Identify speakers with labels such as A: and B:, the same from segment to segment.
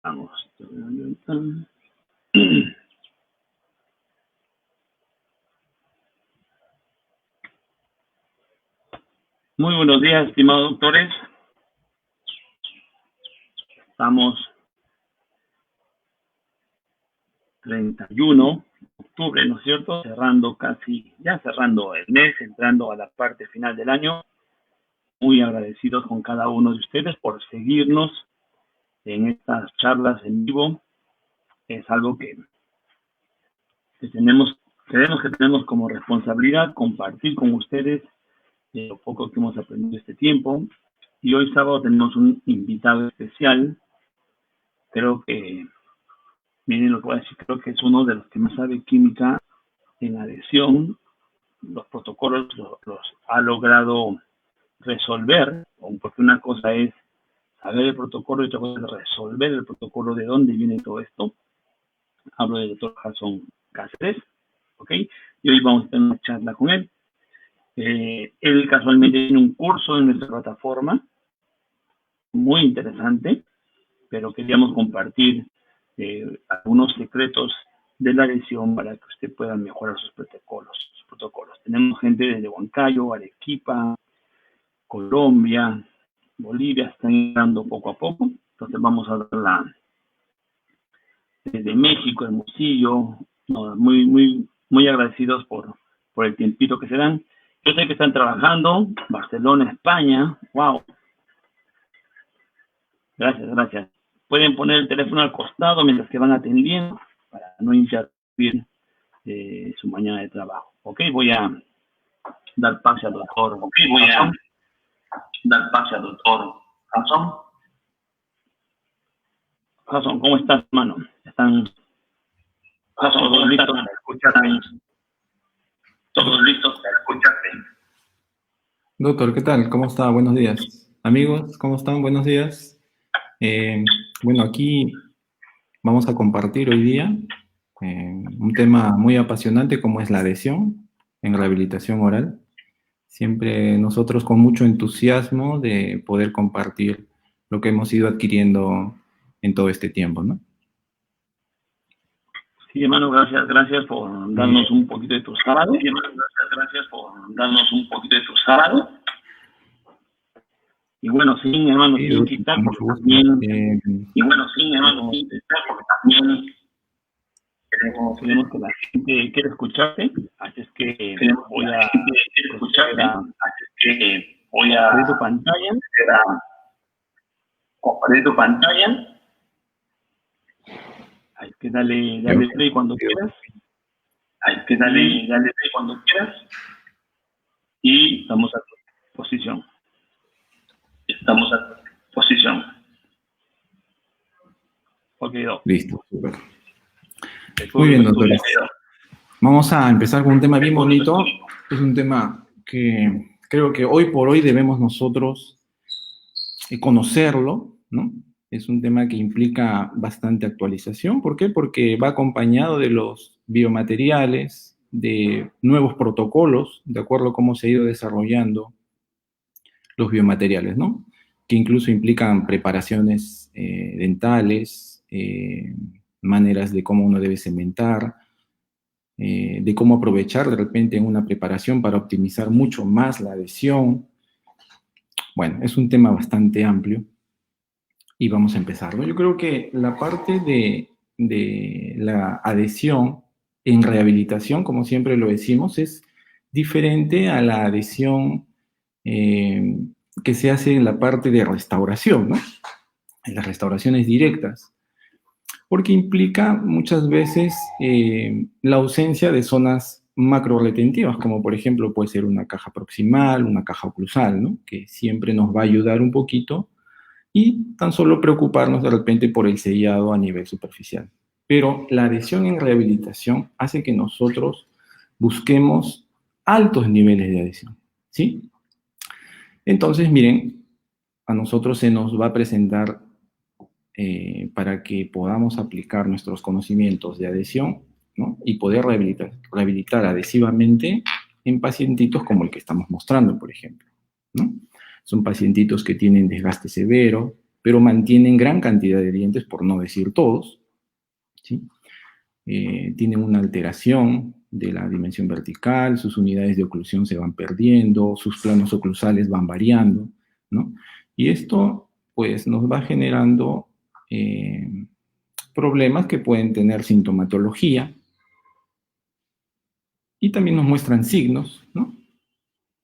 A: Vamos. Muy buenos días, estimados doctores. Estamos 31 de octubre, ¿no es cierto? Cerrando cerrando el mes, entrando a la parte final del año. Muy agradecidos con cada uno de ustedes por seguirnos en estas charlas en vivo. Es algo que creemos que tenemos como responsabilidad compartir con ustedes lo poco que hemos aprendido este tiempo. Y hoy sábado tenemos un invitado especial. Creo que, miren lo que voy a decir, creo que es uno de los que más sabe química en adhesión. Los protocolos los ha logrado resolver, porque una cosa es saber el protocolo y otra cosa es resolver el protocolo, de dónde viene todo esto. Hablo del doctor Jason Cáceres, ¿ok? Y hoy vamos a tener una charla con él. Él casualmente tiene un curso en nuestra plataforma, muy interesante, pero queríamos compartir algunos secretos de la adhesión para que usted pueda mejorar sus protocolos. Tenemos gente desde Huancayo, Arequipa, Colombia, Bolivia, están llegando poco a poco. Entonces vamos a dar desde México, Hermosillo, muy agradecidos por el tiempito que se dan. Yo sé que están trabajando, Barcelona, España, wow. Gracias. Pueden poner el teléfono al costado mientras que van atendiendo para no interrumpir su mañana de trabajo. Ok, voy a dar pase al doctor. Jason, ¿cómo estás, hermano? ¿Están todos listos para escucharte?
B: Doctor, ¿qué tal? ¿Cómo está? Buenos días. Amigos, ¿cómo están? Buenos días. Bueno, aquí vamos a compartir hoy día un tema muy apasionante como es la adhesión en rehabilitación oral. Siempre nosotros con mucho entusiasmo de poder compartir lo que hemos ido adquiriendo en todo este tiempo, ¿no?
A: Sí, hermano, gracias por darnos un poquito de tu sábado. Y bueno, sí, hermano, sin quitar, porque también queremos que la gente quiera escucharte, así es que voy a compartir tu pantalla. Hay que dale play cuando quieras. Y estamos a tu posición. Ok,
B: listo, super. Muy bien, doctores. Vamos a empezar con un tema bien bonito. Es un tema que creo que hoy por hoy debemos nosotros conocerlo, ¿no? Es un tema que implica bastante actualización. ¿Por qué? Porque va acompañado de los biomateriales, de nuevos protocolos, de acuerdo a cómo se ha ido desarrollando los biomateriales, ¿no? Que incluso implican preparaciones dentales, maneras de cómo uno debe cementar, de cómo aprovechar de repente en una preparación para optimizar mucho más la adhesión. Bueno, es un tema bastante amplio y vamos a empezar, ¿no? Yo creo que la parte de la adhesión en rehabilitación, como siempre lo decimos, es diferente a la adhesión que se hace en la parte de restauración, ¿no? En las restauraciones directas, porque implica muchas veces la ausencia de zonas macroretentivas, como por ejemplo puede ser una caja proximal, una caja oclusal, ¿no? Que siempre nos va a ayudar un poquito, y tan solo preocuparnos de repente por el sellado a nivel superficial. Pero la adhesión en rehabilitación hace que nosotros busquemos altos niveles de adhesión, ¿sí? Entonces, miren, a nosotros se nos va a presentar para que podamos aplicar nuestros conocimientos de adhesión, ¿no? Y poder rehabilitar adhesivamente en pacientitos como el que estamos mostrando, por ejemplo, ¿no? Son pacientitos que tienen desgaste severo, pero mantienen gran cantidad de dientes, por no decir todos, ¿sí? Tienen una alteración de la dimensión vertical, sus unidades de oclusión se van perdiendo, sus planos oclusales van variando, ¿no? Y esto, pues, nos va generando problemas que pueden tener sintomatología y también nos muestran signos, ¿no?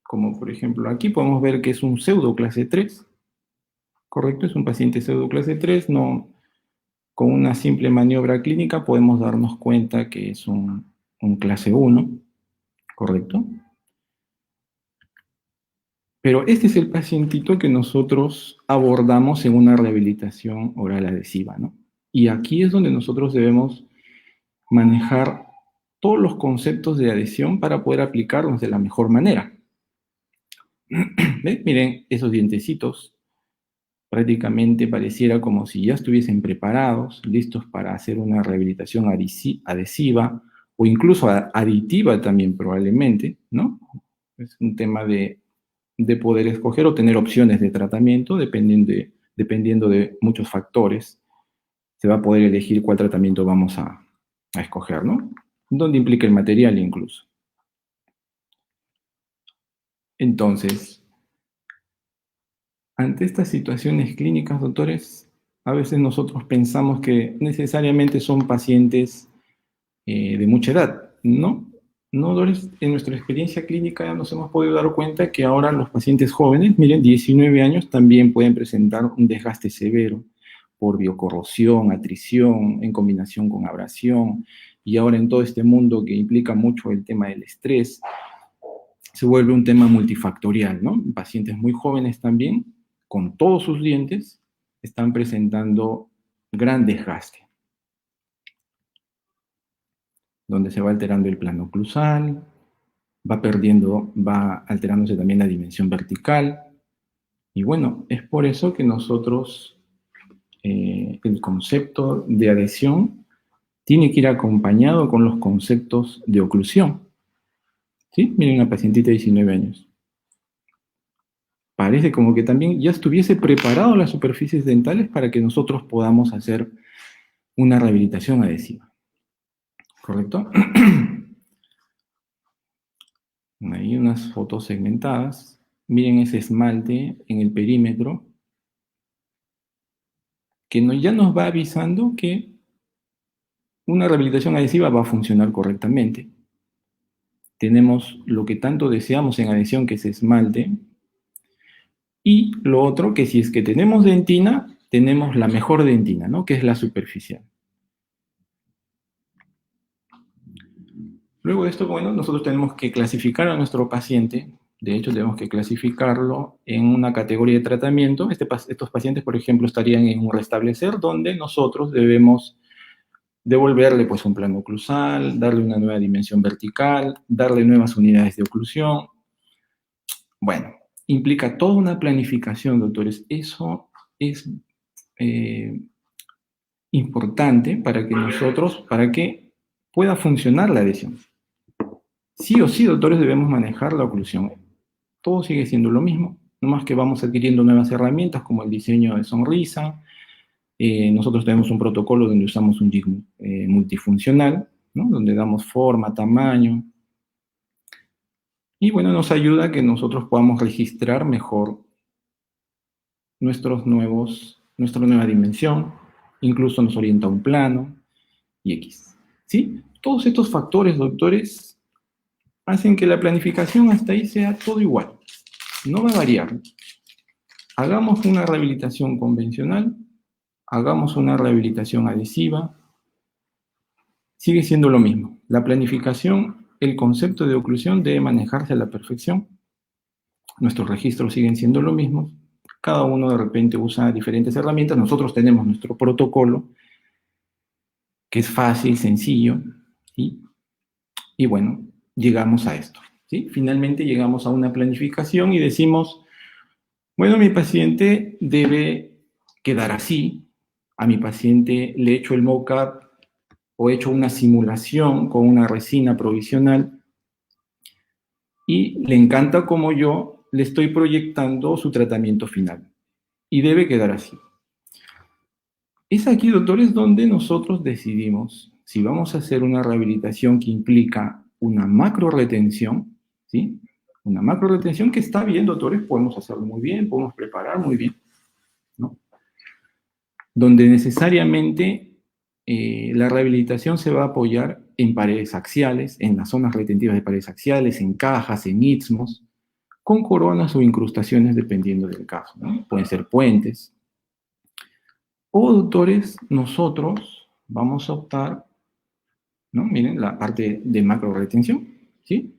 B: Como por ejemplo aquí podemos ver que es un pseudo clase 3, ¿correcto? Es un paciente pseudo clase 3, no, con una simple maniobra clínica podemos darnos cuenta que es un clase 1, ¿correcto? Pero este es el pacientito que nosotros abordamos en una rehabilitación oral adhesiva, ¿no? Y aquí es donde nosotros debemos manejar todos los conceptos de adhesión para poder aplicarlos de la mejor manera. ¿Ven? Miren, esos dientecitos prácticamente pareciera como si ya estuviesen preparados, listos para hacer una rehabilitación adhesiva o incluso aditiva también probablemente, ¿no? Es un tema de poder escoger o tener opciones de tratamiento dependiendo de muchos factores. Se va a poder elegir cuál tratamiento vamos a escoger, ¿no? Donde implica el material incluso. Entonces, ante estas situaciones clínicas, doctores, a veces nosotros pensamos que necesariamente son pacientes de mucha edad. No, no, doctores, en nuestra experiencia clínica ya nos hemos podido dar cuenta que ahora los pacientes jóvenes, miren, 19 años, también pueden presentar un desgaste severo por biocorrosión, atrición, en combinación con abrasión, y ahora en todo este mundo que implica mucho el tema del estrés, se vuelve un tema multifactorial, ¿no? Pacientes muy jóvenes también, con todos sus dientes, están presentando gran desgaste, donde se va alterando el plano oclusal, va alterándose también la dimensión vertical, y bueno, es por eso que nosotros, el concepto de adhesión tiene que ir acompañado con los conceptos de oclusión, ¿sí? Miren una pacientita de 19 años. Parece como que también ya estuviese preparado las superficies dentales para que nosotros podamos hacer una rehabilitación adhesiva. ¿Correcto? Ahí unas fotos segmentadas. Miren ese esmalte en el perímetro que ya nos va avisando que una rehabilitación adhesiva va a funcionar correctamente. Tenemos lo que tanto deseamos en adhesión, que es esmalte. Y lo otro, que si es que tenemos dentina, tenemos la mejor dentina, ¿no? Que es la superficial. Luego de esto, bueno, nosotros tenemos que clasificar a nuestro paciente. De hecho, tenemos que clasificarlo en una categoría de tratamiento. Estos pacientes, por ejemplo, estarían en un restablecer, donde nosotros debemos devolverle pues un plano oclusal, darle una nueva dimensión vertical, darle nuevas unidades de oclusión. Bueno, implica toda una planificación, doctores. Eso es importante para que pueda funcionar la adhesión. Sí o sí, doctores, debemos manejar la oclusión. Todo sigue siendo lo mismo, nomás que vamos adquiriendo nuevas herramientas como el diseño de sonrisa. Nosotros tenemos un protocolo donde usamos un jig multifuncional, ¿no? Donde damos forma, tamaño. Y bueno, nos ayuda a que nosotros podamos registrar mejor nuestra nueva dimensión. Incluso nos orienta a un plano y X. ¿Sí? Todos estos factores, doctores, hacen que la planificación hasta ahí sea todo igual. No va a variar. Hagamos una rehabilitación convencional, hagamos una rehabilitación adhesiva, sigue siendo lo mismo. La planificación, el concepto de oclusión debe manejarse a la perfección. Nuestros registros siguen siendo lo mismo. Cada uno de repente usa diferentes herramientas. Nosotros tenemos nuestro protocolo, que es fácil, sencillo, ¿sí? Y bueno, llegamos a esto, ¿sí? Finalmente llegamos a una planificación y decimos, bueno, mi paciente debe quedar así. A mi paciente le echo el mock-up o he hecho una simulación con una resina provisional y le encanta como yo le estoy proyectando su tratamiento final. Y debe quedar así. Es aquí, doctores, donde nosotros decidimos si vamos a hacer una rehabilitación que implica una macro retención, ¿sí? Una macro retención que está bien, doctores, podemos hacerlo muy bien, podemos preparar muy bien, ¿no? Donde necesariamente la rehabilitación se va a apoyar en paredes axiales, en las zonas retentivas de paredes axiales, en cajas, en istmos, con coronas o incrustaciones dependiendo del caso, ¿no? Pueden ser puentes. O, doctores, nosotros vamos a optar, ¿no? Miren, la parte de macro retención, ¿sí?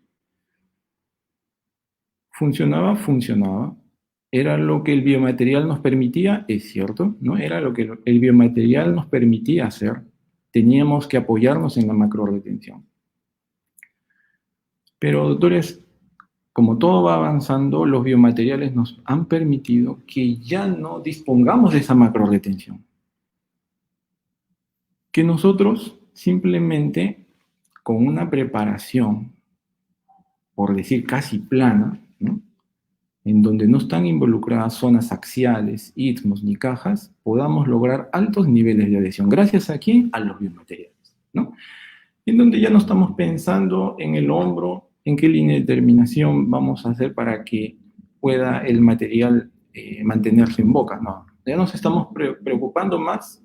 B: Funcionaba. Era lo que el biomaterial nos permitía, es cierto, ¿no? Era lo que el biomaterial nos permitía hacer. Teníamos que apoyarnos en la macro retención. Pero, doctores, como todo va avanzando, los biomateriales nos han permitido que ya no dispongamos de esa macro retención. Que nosotros simplemente con una preparación, por decir casi plana, ¿no? En donde no están involucradas zonas axiales, istmos ni cajas, podamos lograr altos niveles de adhesión. ¿Gracias a quién? A los biomateriales, ¿no? En donde ya no estamos pensando en el hombro, en qué línea de terminación vamos a hacer para que pueda el material mantenerse en boca, no. Ya nos estamos preocupando más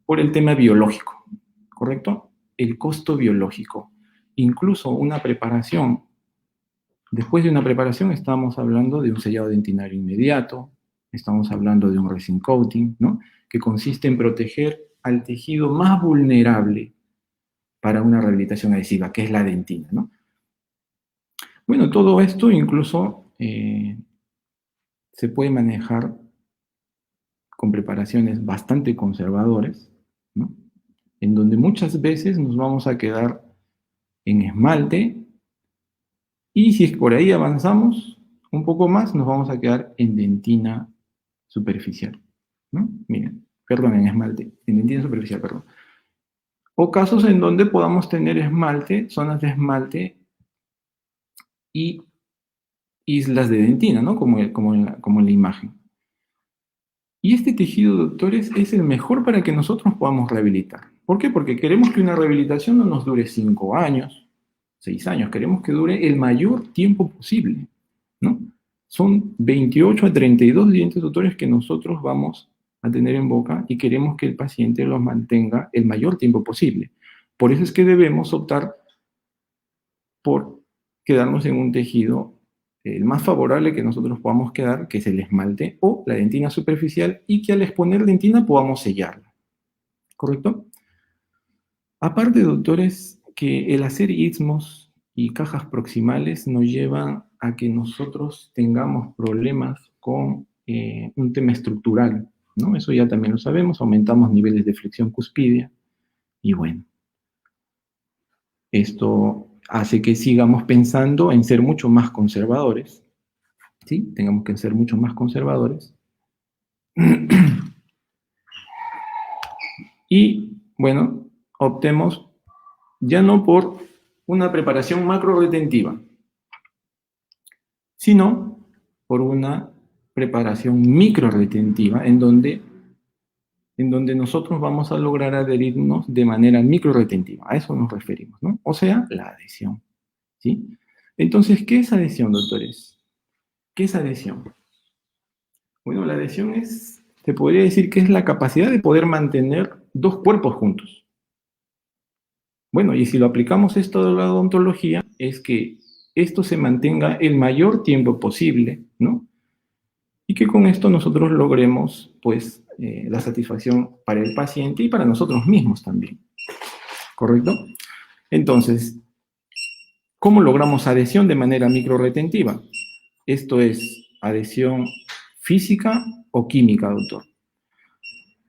B: por el tema biológico, ¿correcto? El costo biológico. Incluso una preparación. Después de una preparación estamos hablando de un sellado dentinario inmediato, estamos hablando de un resin coating, ¿no? Que consiste en proteger al tejido más vulnerable para una rehabilitación adhesiva, que es la dentina, ¿no? Bueno, todo esto incluso se puede manejar con preparaciones bastante conservadoras, ¿no? En donde muchas veces nos vamos a quedar en esmalte y si es por ahí avanzamos un poco más, nos vamos a quedar en dentina superficial, ¿no? Miren, perdón, en esmalte, en dentina superficial, perdón. O casos en donde podamos tener esmalte, zonas de esmalte y islas de dentina, ¿no? Como en la imagen. Y este tejido, doctores, es el mejor para que nosotros podamos rehabilitar. ¿Por qué? Porque queremos que una rehabilitación no nos dure 5 años, 6 años. Queremos que dure el mayor tiempo posible, ¿no? Son 28 a 32 dientes, doctores, que nosotros vamos a tener en boca y queremos que el paciente los mantenga el mayor tiempo posible. Por eso es que debemos optar por quedarnos en un tejido el más favorable que nosotros podamos quedar, que es el esmalte o la dentina superficial, y que al exponer dentina podamos sellarla. ¿Correcto? Aparte, doctores, que el hacer istmos y cajas proximales nos llevan a que nosotros tengamos problemas con un tema estructural, ¿no? Eso ya también lo sabemos, aumentamos niveles de flexión cuspidea, y bueno, esto hace que sigamos pensando en ser mucho más conservadores, ¿sí? Tengamos que ser mucho más conservadores. Y, bueno, optemos ya no por una preparación macro retentiva, sino por una preparación micro retentiva en donde nosotros vamos a lograr adherirnos de manera micro retentiva. A eso nos referimos, ¿no? O sea, la adhesión, ¿sí? Entonces, ¿qué es adhesión, doctores? ¿Qué es adhesión? Bueno, la adhesión se podría decir que es la capacidad de poder mantener dos cuerpos juntos. Bueno, y si lo aplicamos esto de la odontología, es que esto se mantenga el mayor tiempo posible, ¿no? Y que con esto nosotros logremos, pues, la satisfacción para el paciente y para nosotros mismos también. ¿Correcto? Entonces, ¿cómo logramos adhesión de manera microretentiva? Esto es adhesión física o química, doctor.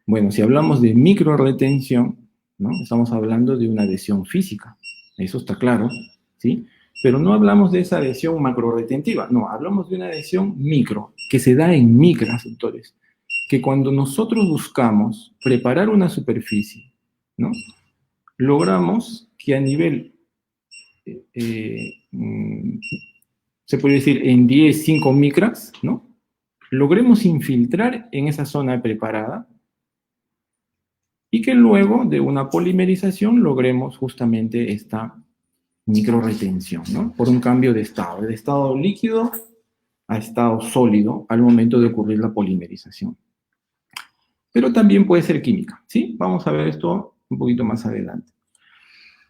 B: Bueno, si hablamos de microretención, ¿no? Estamos hablando de una adhesión física. Eso está claro, ¿sí? Pero no hablamos de esa adhesión macroretentiva, no, hablamos de una adhesión micro, que se da en micras, doctores. Que cuando nosotros buscamos preparar una superficie, ¿no? Logramos que a nivel, se puede decir en 10, 5 micras, ¿no? Logremos infiltrar en esa zona preparada y que luego de una polimerización logremos justamente esta microretención, ¿no? Por un cambio de estado líquido a estado sólido al momento de ocurrir la polimerización. Pero también puede ser química, ¿sí? Vamos a ver esto un poquito más adelante.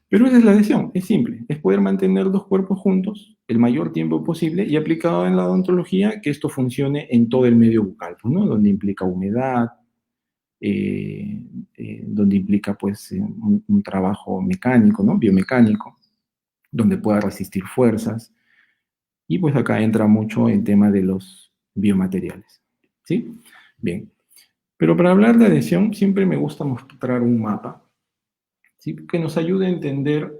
B: Pero esa es la adhesión, es simple, es poder mantener dos cuerpos juntos el mayor tiempo posible y aplicado en la odontología que esto funcione en todo el medio bucal, ¿no? Donde implica humedad, donde implica pues un trabajo mecánico, ¿no? Biomecánico, donde pueda resistir fuerzas. Y pues acá entra mucho el tema de los biomateriales, ¿sí? Bien, pero para hablar de adhesión siempre me gusta mostrar un mapa, ¿sí? Que nos ayude a entender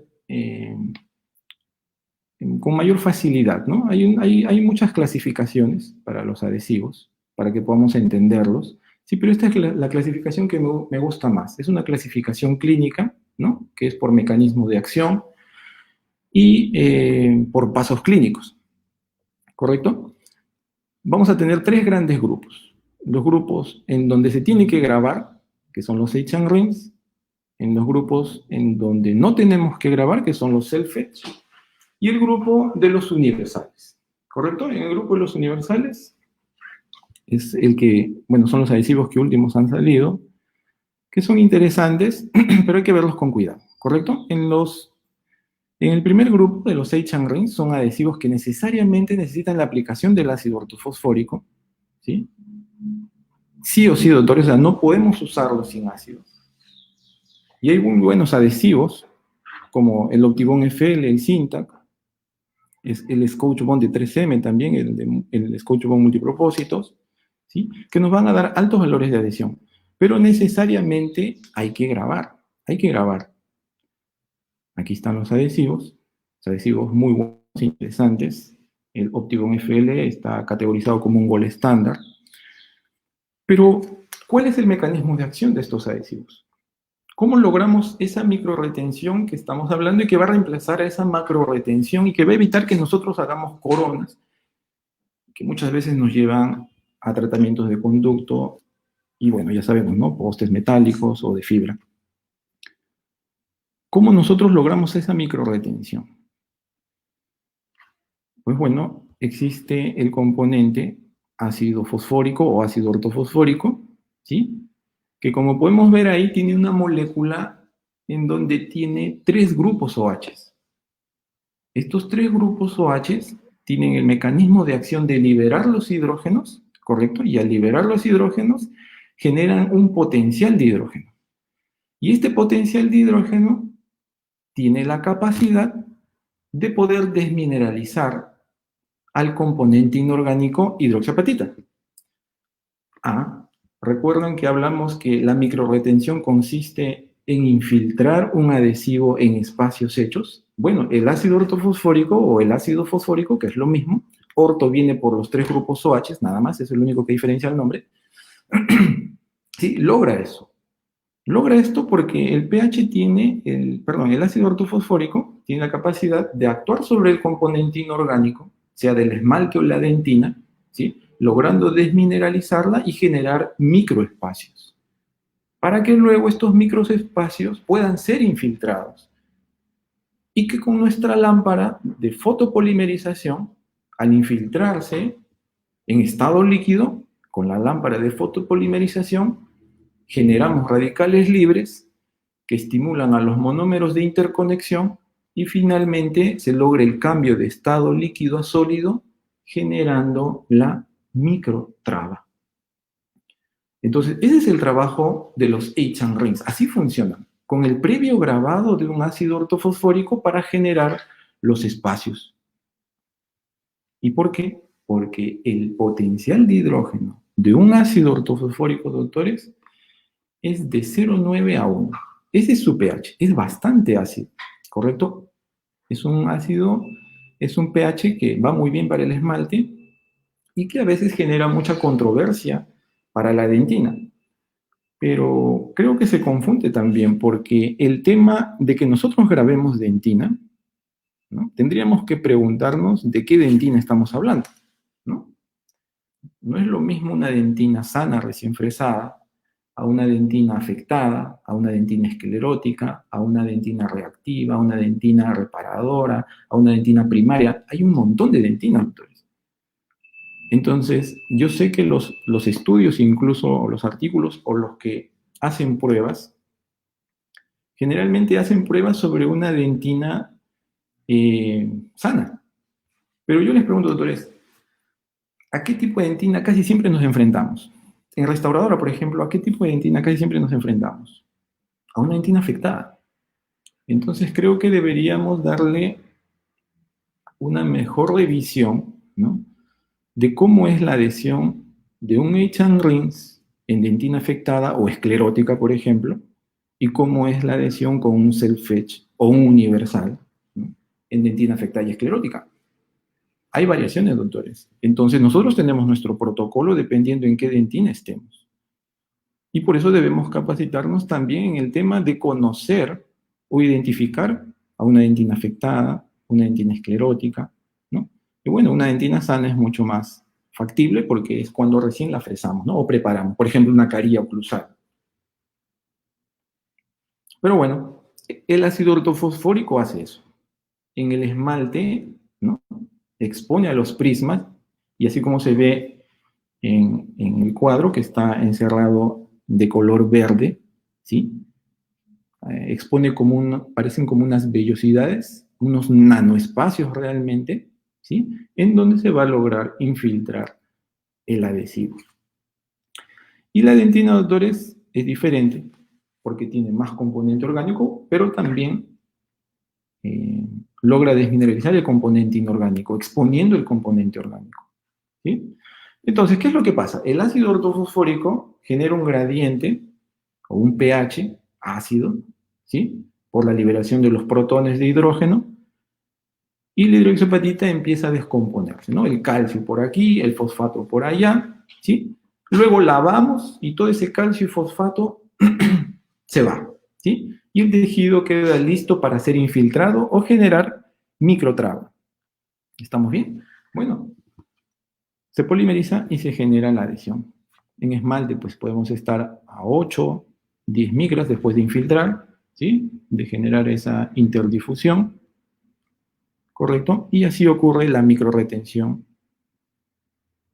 B: con mayor facilidad, ¿no? Hay muchas clasificaciones para los adhesivos, para que podamos entenderlos, sí, pero esta es la clasificación que me gusta más. Es una clasificación clínica, ¿no? Que es por mecanismo de acción y por pasos clínicos, ¿correcto? Vamos a tener tres grandes grupos. Los grupos en donde se tiene que grabar, que son los H and Rings, en los grupos en donde no tenemos que grabar, que son los self-etch, y el grupo de los universales, ¿correcto? En el grupo de los universales es el que, bueno, son los adhesivos que últimos han salido, que son interesantes, pero hay que verlos con cuidado, ¿correcto? En el primer grupo de los H and Rings son adhesivos que necesariamente necesitan la aplicación del ácido ortofosfórico, ¿sí? Sí o sí, doctores, o sea, no podemos usarlos sin ácido. Y hay muy buenos adhesivos, como el Optibond FL, el Syntac, es el Scotch Bond de 3M también, el Scotch Bond multipropósitos, ¿sí? Que nos van a dar altos valores de adhesión. Pero necesariamente hay que grabar, hay que grabar. Aquí están los adhesivos muy buenos, interesantes. El Optibond FL está categorizado como un gold estándar. Pero, ¿cuál es el mecanismo de acción de estos adhesivos? ¿Cómo logramos esa microretención que estamos hablando y que va a reemplazar a esa macroretención y que va a evitar que nosotros hagamos coronas, que muchas veces nos llevan a tratamientos de conducto y, bueno, ya sabemos, ¿no? Postes metálicos o de fibra. ¿Cómo nosotros logramos esa microretención? Pues bueno, existe el componente ácido fosfórico o ácido ortofosfórico, ¿sí? Que como podemos ver ahí tiene una molécula en donde tiene 3 grupos OH. Estos 3 grupos OH tienen el mecanismo de acción de liberar los hidrógenos, ¿correcto? Y al liberar los hidrógenos generan un potencial de hidrógeno. Y este potencial de hidrógeno tiene la capacidad de poder desmineralizar al componente inorgánico hidroxiapatita. Recuerdan que hablamos que la microretención consiste en infiltrar un adhesivo en espacios hechos. Bueno, el ácido ortofosfórico o el ácido fosfórico, que es lo mismo, orto viene por los 3 grupos OH, nada más, es el único que diferencia el nombre. Sí, logra eso. Logra esto porque el pH tiene, el ácido ortofosfórico tiene la capacidad de actuar sobre el componente inorgánico, sea del esmalte o la dentina, ¿sí? Logrando desmineralizarla y generar microespacios, para que luego estos microespacios puedan ser infiltrados y que con nuestra lámpara de fotopolimerización, al infiltrarse en estado líquido, con la lámpara de fotopolimerización, generamos radicales libres que estimulan a los monómeros de interconexión y finalmente se logra el cambio de estado líquido a sólido, generando la microtraba. Entonces, ese es el trabajo de los H and Rings. Así funcionan, con el previo grabado de un ácido ortofosfórico para generar los espacios. ¿Y por qué? Porque el potencial de hidrógeno de un ácido ortofosfórico, doctores, es de 0,9 a 1. Ese es su pH, es bastante ácido, ¿correcto? Es un ácido, es un pH que va muy bien para el esmalte y que a veces genera mucha controversia para la dentina. Pero creo que se confunde también porque el tema de que nosotros grabemos dentina, ¿no? Tendríamos que preguntarnos de qué dentina estamos hablando, ¿no? No es lo mismo una dentina sana, recién fresada, a una dentina afectada, a una dentina esclerótica, a una dentina reactiva, a una dentina reparadora, a una dentina primaria. Hay un montón de dentinas, doctores. Entonces, yo sé que los estudios, incluso los artículos o los que hacen pruebas, generalmente hacen pruebas sobre una dentina sana. Pero yo les pregunto, doctores, ¿a qué tipo de dentina casi siempre nos enfrentamos? En restauradora, por ejemplo, ¿a qué tipo de dentina casi siempre nos enfrentamos? A una dentina afectada. Entonces creo que deberíamos darle una mejor revisión, ¿no?, de cómo es la adhesión de un H and Rinse en dentina afectada o esclerótica, por ejemplo, y cómo es la adhesión con un Self-Fetch o un universal, ¿no?, en dentina afectada y esclerótica. Hay variaciones, doctores. Entonces nosotros tenemos nuestro protocolo dependiendo en qué dentina estemos. Y por eso debemos capacitarnos también en el tema de conocer o identificar a una dentina afectada, una dentina esclerótica, ¿no? Y bueno, una dentina sana es mucho más factible porque es cuando recién la fresamos, ¿no?, o preparamos, por ejemplo, una caría oclusal. Pero bueno, el ácido ortofosfórico hace eso. En el esmalte, ¿no?, expone a los prismas y así como se ve en el cuadro que está encerrado de color verde, ¿sí?, expone parecen como unas vellosidades, unos nanoespacios realmente, ¿sí?, en donde se va a lograr infiltrar el adhesivo. Y la dentina, doctores, es diferente porque tiene más componente orgánico, pero también logra desmineralizar el componente inorgánico, exponiendo el componente orgánico, ¿sí? Entonces, ¿qué es lo que pasa? El ácido ortofosfórico genera un gradiente o un pH ácido, ¿sí?, por la liberación de los protones de hidrógeno, y la hidroxiapatita empieza a descomponerse, ¿no? El calcio por aquí, el fosfato por allá, ¿sí? Luego lavamos y todo ese calcio y fosfato se va, ¿sí? Y el tejido queda listo para ser infiltrado o generar microtrauma. ¿Estamos bien? Bueno, se polimeriza y se genera la adhesión. En esmalte, pues podemos estar a 8, 10 micras después de infiltrar, ¿sí?, de generar esa interdifusión, ¿correcto? Y así ocurre la microretención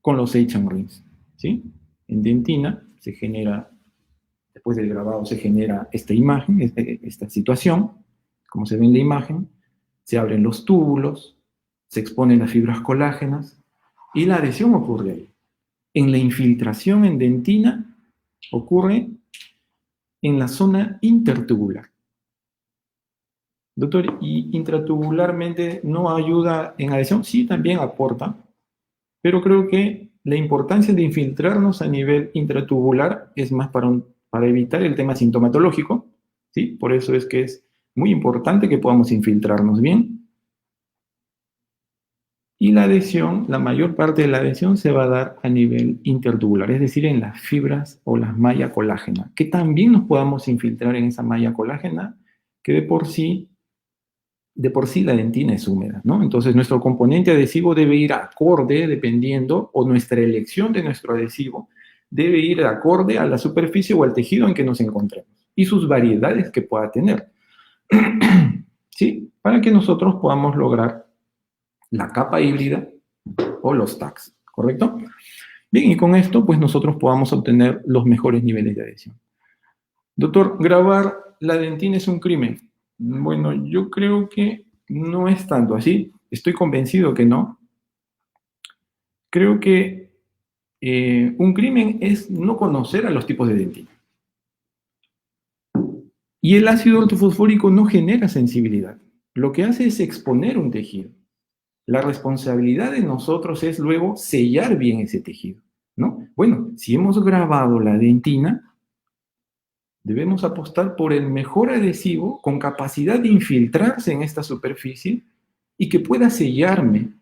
B: con los H and Rinse, ¿sí? En dentina se genera, después del grabado se genera esta imagen, esta situación, como se ve en la imagen, se abren los túbulos, se exponen las fibras colágenas y la adhesión ocurre ahí. En la infiltración en dentina ocurre en la zona intertubular. Doctor, ¿y intratubularmente no ayuda en adhesión? Sí, también aporta, pero creo que la importancia de infiltrarnos a nivel intratubular es más para evitar el tema sintomatológico, ¿sí? Por eso es que es muy importante que podamos infiltrarnos bien. Y la adhesión, la mayor parte de la adhesión se va a dar a nivel intertubular, es decir, en las fibras o las mallas colágenas, que también nos podamos infiltrar en esa malla colágena, que de por sí la dentina es húmeda, ¿no? Entonces nuestro componente adhesivo debe ir acorde, dependiendo, o nuestra elección de nuestro adhesivo debe ir acorde a la superficie o al tejido en que nos encontremos y sus variedades que pueda tener, ¿sí? Para que nosotros podamos lograr la capa híbrida o los tags, ¿correcto? Bien, y con esto, pues nosotros podamos obtener los mejores niveles de adhesión. Doctor, ¿grabar la dentina es un crimen? Bueno, yo creo que no es tanto así. Estoy convencido que no. Creo que un crimen es no conocer a los tipos de dentina. Y el ácido ortofosfórico no genera sensibilidad. Lo que hace es exponer un tejido. La responsabilidad de nosotros es luego sellar bien ese tejido, ¿no? Bueno, si hemos grabado la dentina, debemos apostar por el mejor adhesivo con capacidad de infiltrarse en esta superficie y que pueda sellarme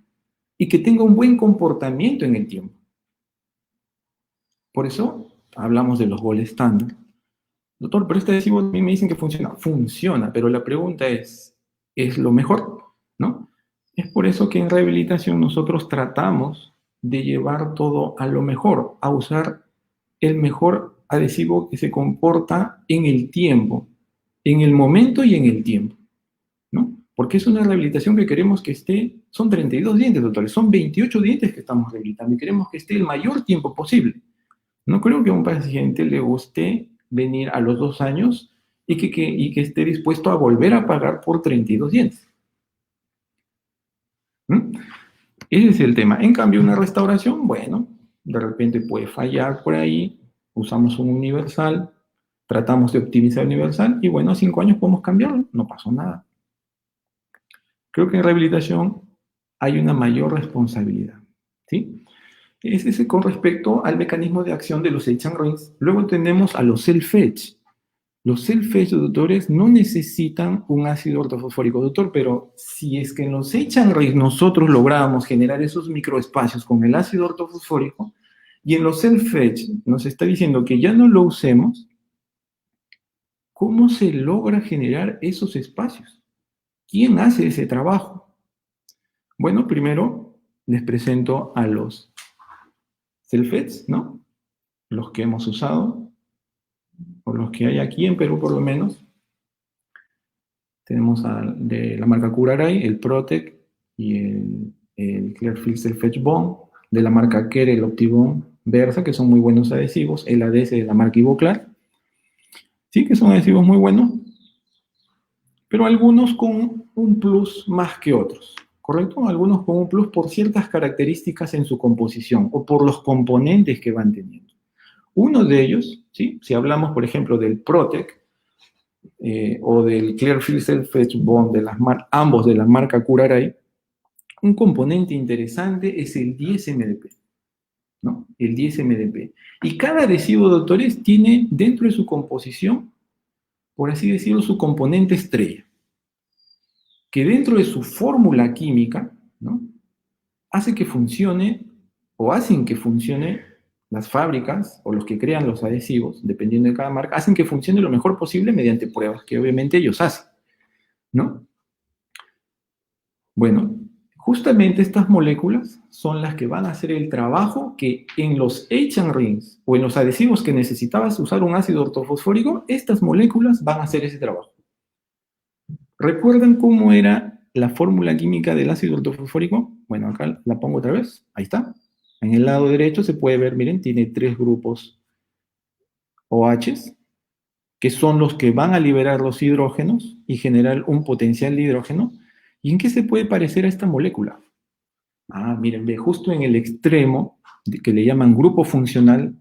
B: y que tenga un buen comportamiento en el tiempo. Por eso hablamos de los gold standard. Doctor, pero este adhesivo a mí me dicen que funciona. Funciona, pero la pregunta ¿es lo mejor? ¿No? Es por eso que en rehabilitación nosotros tratamos de llevar todo a lo mejor, a usar el mejor adhesivo que se comporta en el tiempo, en el momento y en el tiempo, ¿no? Porque es una rehabilitación que queremos que esté, son 32 dientes, doctores, son 28 dientes que estamos rehabilitando y queremos que esté el mayor tiempo posible. No creo que a un paciente le guste venir a los 2 años y que esté dispuesto a volver a pagar por 32 dientes. ¿Mm? Ese es el tema. En cambio, una restauración, bueno, de repente puede fallar por ahí, usamos un universal, tratamos de optimizar el universal y bueno, a 5 años podemos cambiarlo, no pasó nada. Creo que en rehabilitación hay una mayor responsabilidad, ¿sí? Ese es con respecto al mecanismo de acción de los H and Rings. Luego tenemos a los self-etch. Los self-etch, doctores, no necesitan un ácido ortofosfórico, doctor, pero si es que en los H and Rings nosotros logramos generar esos microespacios con el ácido ortofosfórico y en los self-etch nos está diciendo que ya no lo usemos, ¿cómo se logra generar esos espacios? ¿Quién hace ese trabajo? Bueno, primero les presento a los self-etch, ¿no? Los que hemos usado, o los que hay aquí en Perú por lo menos. Tenemos de la marca Curaray, el Protec y el Clearfield Self-Etch Bond, de la marca Kere, el Optibond Versa, que son muy buenos adhesivos, el ADS de la marca Ivoclar, sí que son adhesivos muy buenos, pero algunos con un plus más que otros, ¿correcto? Algunos con un plus por ciertas características en su composición o por los componentes que van teniendo. Uno de ellos, ¿sí? Si hablamos, por ejemplo, del Protec o del Clearfield Self-Etch Bond, ambos de la marca Curaray, un componente interesante es el 10-MDP, ¿no? El 10-MDP. Y cada adhesivo, doctores, tiene dentro de su composición, por así decirlo, su componente estrella, que dentro de su fórmula química, ¿no? Hace que funcione, o hacen que funcione las fábricas, o los que crean los adhesivos, dependiendo de cada marca, hacen que funcione lo mejor posible mediante pruebas que obviamente ellos hacen, ¿no? Bueno, justamente estas moléculas son las que van a hacer el trabajo que en los H and Rings, o en los adhesivos que necesitabas usar un ácido ortofosfórico, estas moléculas van a hacer ese trabajo. ¿Recuerdan cómo era la fórmula química del ácido ortofosfórico? Bueno, acá la pongo otra vez, ahí está. En el lado derecho se puede ver, miren, tiene 3 grupos OHs, que son los que van a liberar los hidrógenos y generar un potencial de hidrógeno. ¿Y en qué se puede parecer a esta molécula? Ah, miren, ve, justo en el extremo, que le llaman grupo funcional,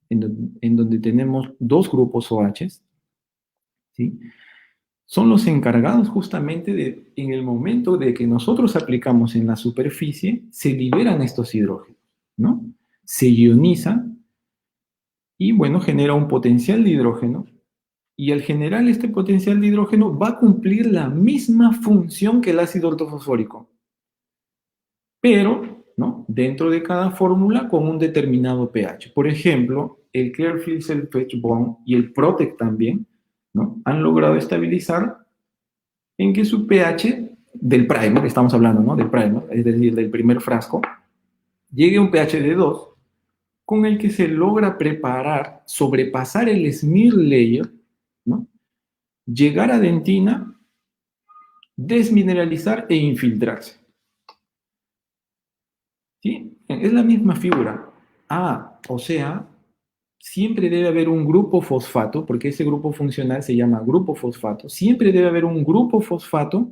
B: en donde tenemos 2 grupos OHs, ¿sí? Son los encargados justamente de, en el momento de que nosotros aplicamos en la superficie, se liberan estos hidrógenos, ¿no? Se ioniza y, bueno, genera un potencial de hidrógeno. Y al generar este potencial de hidrógeno va a cumplir la misma función que el ácido ortofosfórico, pero, ¿no? Dentro de cada fórmula con un determinado pH. Por ejemplo, el Clearfield Self-Etch Bond y el Protec también, ¿no? Han logrado estabilizar en que su pH del primer, estamos hablando, ¿no? Del primer, es decir, del primer frasco, llegue a un pH de 2, con el que se logra preparar, sobrepasar el smear layer, ¿no? Llegar a dentina, desmineralizar e infiltrarse. ¿Sí? Es la misma figura. Ah, o sea, siempre debe haber un grupo fosfato, porque ese grupo funcional se llama grupo fosfato. Siempre debe haber un grupo fosfato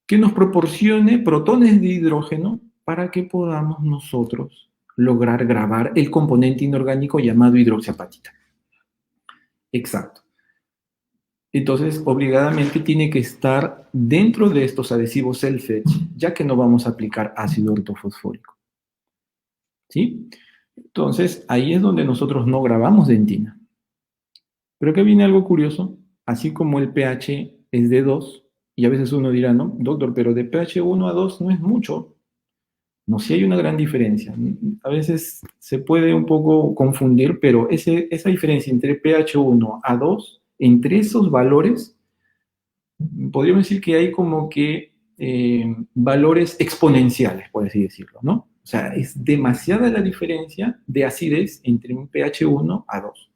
B: que nos proporcione protones de hidrógeno para que podamos nosotros lograr grabar el componente inorgánico llamado hidroxiapatita. Exacto. Entonces, obligadamente tiene que estar dentro de estos adhesivos self-etch, ya que no vamos a aplicar ácido ortofosfórico. ¿Sí? Entonces, ahí es donde nosotros no grabamos dentina. Pero acá viene algo curioso. Así como el pH es de 2, y a veces uno dirá, no, doctor, pero de pH 1 a 2 no es mucho. No, sí hay una gran diferencia. A veces se puede un poco confundir, pero esa diferencia entre pH 1 a 2, entre esos valores, podríamos decir que hay como que valores exponenciales, por así decirlo, ¿no? O sea, es demasiada la diferencia de acidez entre un pH 1 a 2.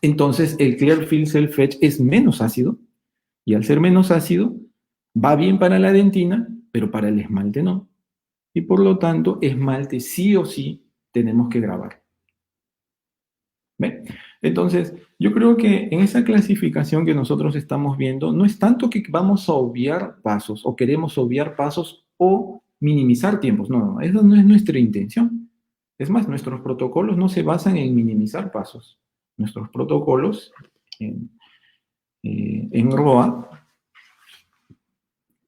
B: Entonces, el Clearfield Self-Etch es menos ácido, y al ser menos ácido, va bien para la dentina, pero para el esmalte no. Y por lo tanto, esmalte sí o sí tenemos que grabar. ¿Ve? Entonces, yo creo que en esa clasificación que nosotros estamos viendo, no es tanto que vamos a obviar pasos o queremos obviar pasos o minimizar tiempos. No, no, esa no es nuestra intención. Es más, nuestros protocolos no se basan en minimizar pasos. Nuestros protocolos en ROA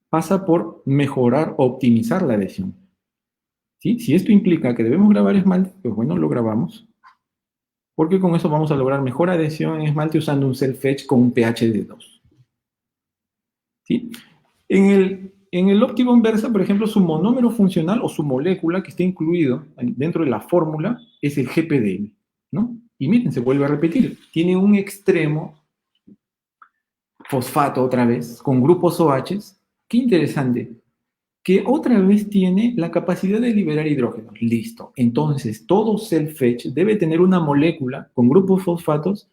B: pasa por mejorar o optimizar la adhesión. ¿Sí? Si esto implica que debemos grabar esmalte, pues bueno, lo grabamos. Porque con eso vamos a lograr mejor adhesión en esmalte usando un self-etch con un pH de 2. ¿Sí? En el Optibond Versa, por ejemplo, su monómero funcional o su molécula que está incluido dentro de la fórmula es el GPDM, ¿no? Y miren, se vuelve a repetir. Tiene un extremo fosfato otra vez, con grupos OHs. Qué interesante. Que otra vez tiene la capacidad de liberar hidrógenos. Listo. Entonces, todo self-etch debe tener una molécula con grupos fosfatos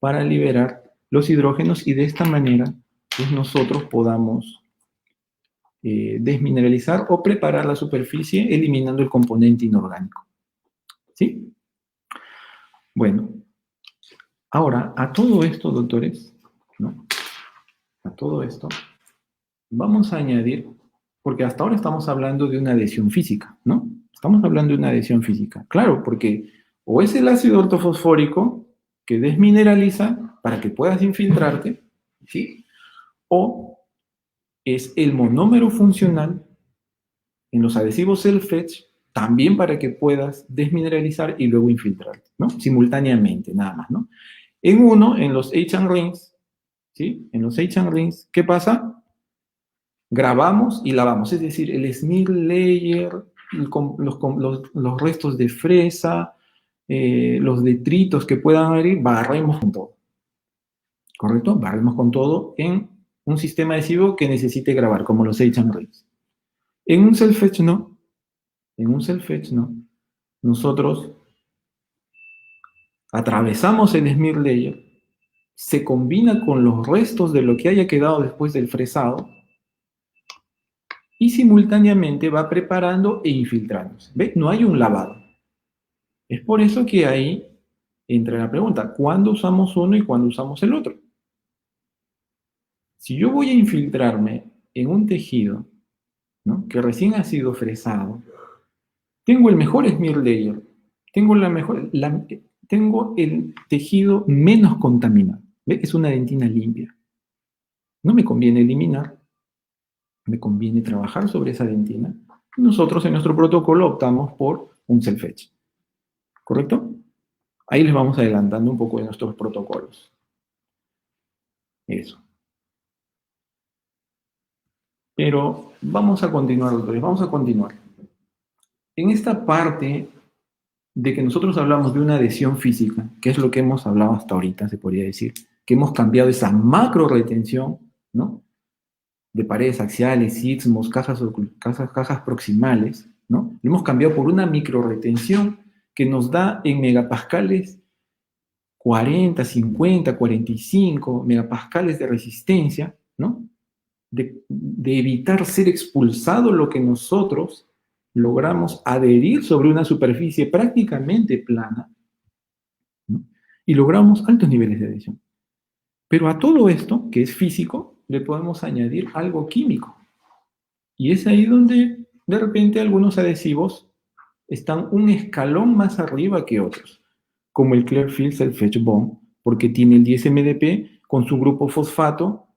B: para liberar los hidrógenos y de esta manera pues nosotros podamos desmineralizar o preparar la superficie eliminando el componente inorgánico. ¿Sí? Bueno, ahora a todo esto, doctores, ¿no? A todo esto, vamos a añadir, porque hasta ahora estamos hablando de una adhesión física, ¿no? Estamos hablando de una adhesión física. Claro, porque o es el ácido ortofosfórico que desmineraliza para que puedas infiltrarte, ¿sí? O es el monómero funcional en los adhesivos self-etch también para que puedas desmineralizar y luego infiltrarte, ¿no? Simultáneamente, nada más, ¿no? En uno, en los H&Rings, ¿sí? En los H&Rings, ¿qué pasa? Grabamos y lavamos, es decir, el smear layer, los restos de fresa, los detritos que puedan haber, barremos con todo. ¿Correcto? Barremos con todo en un sistema adhesivo que necesite grabar, como los H&Rings. En un self-etch no. En un self-etch no. Nosotros atravesamos el smear layer, se combina con los restos de lo que haya quedado después del fresado y simultáneamente va preparando e infiltrándose. ¿Ve? No hay un lavado. Es por eso que ahí entra la pregunta, ¿cuándo usamos uno y cuándo usamos el otro? Si yo voy a infiltrarme en un tejido, ¿no?, que recién ha sido fresado, tengo el mejor smear layer, tengo el tejido menos contaminado. ¿Ve? Es una dentina limpia. No me conviene eliminar, me conviene trabajar sobre esa dentina. Nosotros en nuestro protocolo optamos por un self-etch. ¿Correcto? Ahí les vamos adelantando un poco de nuestros protocolos. Eso. Pero vamos a continuar, doctores, vamos a continuar. En esta parte de que nosotros hablamos de una adhesión física, que es lo que hemos hablado hasta ahorita, se podría decir, que hemos cambiado esa macro retención, ¿no?, de paredes axiales, istmos, cajas proximales, ¿no? Lo hemos cambiado por una micro retención que nos da en megapascales 40, 50, 45 megapascales de resistencia, ¿no? De evitar ser expulsado lo que nosotros logramos adherir sobre una superficie prácticamente plana, ¿no?, y logramos altos niveles de adhesión. Pero a todo esto, que es físico, le podemos añadir algo químico. Y es ahí donde de repente algunos adhesivos están un escalón más arriba que otros, como el Clearfield Self-Etch Bond, porque tiene el 10-MDP con su grupo fosfato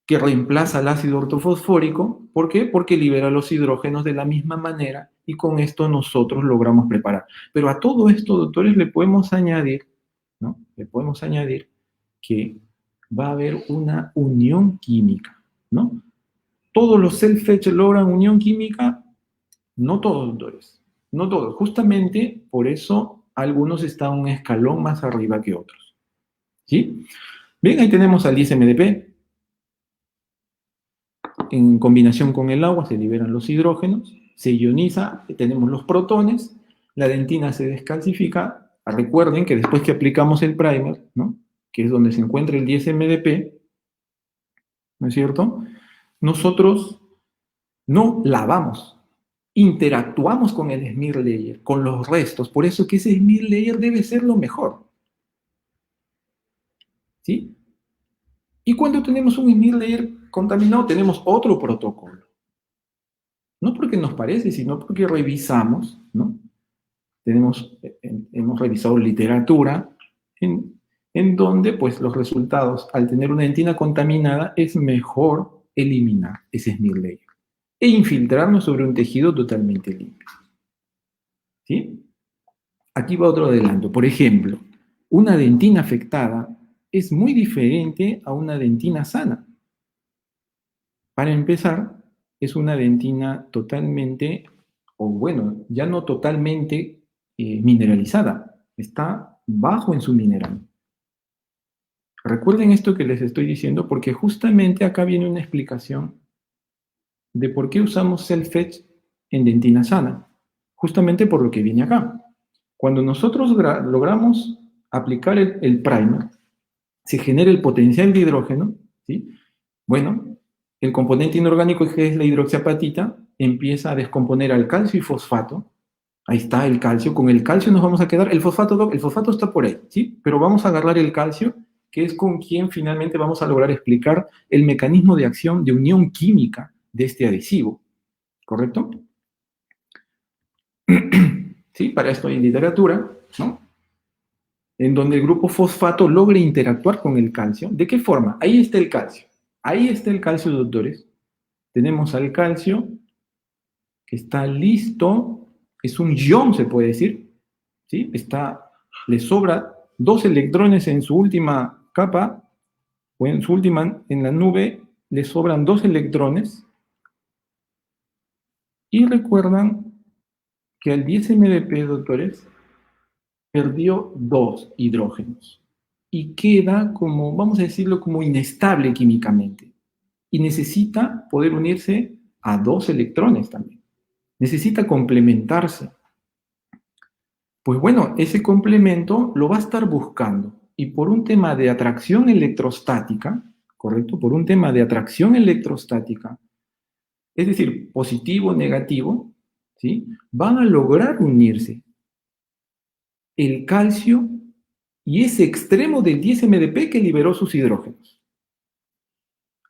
B: que reemplaza el ácido ortofosfórico. ¿Por qué? Porque libera los hidrógenos de la misma manera y con esto nosotros logramos preparar. Pero a todo esto, doctores, le podemos añadir, ¿no?, le podemos añadir que va a haber una unión química, ¿no? ¿Todos los self-etch logran unión química? No todos, doctores. No todos. Justamente por eso algunos están un escalón más arriba que otros. ¿Sí? Bien, ahí tenemos al 10-MDP. En combinación con el agua se liberan los hidrógenos. se ioniza, tenemos los protones, la dentina se descalcifica. Recuerden que después que aplicamos el primer, ¿no? Que es donde se encuentra el 10-MdP, ¿no es cierto? Nosotros no lavamos, interactuamos con el smear layer, con los restos. Por eso que ese smear layer debe ser lo mejor. ¿Sí? Y cuando tenemos un smear layer contaminado, tenemos otro protocolo. No porque nos parece, sino porque revisamos, ¿no? Hemos revisado literatura en donde, pues, los resultados, al tener una dentina contaminada, es mejor eliminar ese smear layer e infiltrarnos sobre un tejido totalmente limpio. ¿Sí? Aquí va otro adelanto. Por ejemplo, una dentina afectada es muy diferente a una dentina sana. Para empezar, es una dentina totalmente, o bueno, ya no totalmente mineralizada. Está bajo en su mineral. Recuerden esto que les estoy diciendo porque justamente acá viene una explicación de por qué usamos self-etch en dentina sana. Justamente por lo que viene acá. Cuando nosotros logramos aplicar el primer, se genera el potencial de hidrógeno, ¿sí? Bueno, el componente inorgánico que es la hidroxiapatita empieza a descomponer al calcio y fosfato. Ahí está el calcio. Con el calcio nos vamos a quedar. El fosfato está por ahí, ¿sí? Pero vamos a agarrar el calcio, que es con quien finalmente vamos a lograr explicar el mecanismo de acción de unión química de este adhesivo. ¿Correcto? ¿Sí? Para esto hay literatura, ¿no? En donde el grupo fosfato logra interactuar con el calcio. ¿De qué forma? Ahí está el calcio. Ahí está el calcio, doctores. Tenemos al calcio que está listo. Es un ion, se puede decir. ¿Sí? Le sobra 2 electrones en su última capa, o en su última, en la nube, le sobran 2 electrones. Y recuerdan que al 10-MdP, doctores, perdió 2 hidrógenos y queda como, vamos a decirlo, como inestable químicamente y necesita poder unirse a 2 electrones también. Necesita complementarse. Pues bueno, ese complemento lo va a estar buscando y por un tema de atracción electrostática, ¿correcto? Por un tema de atracción electrostática, es decir, positivo, negativo, ¿sí? Van a lograr unirse el calcio y ese extremo del 10-MdP que liberó sus hidrógenos.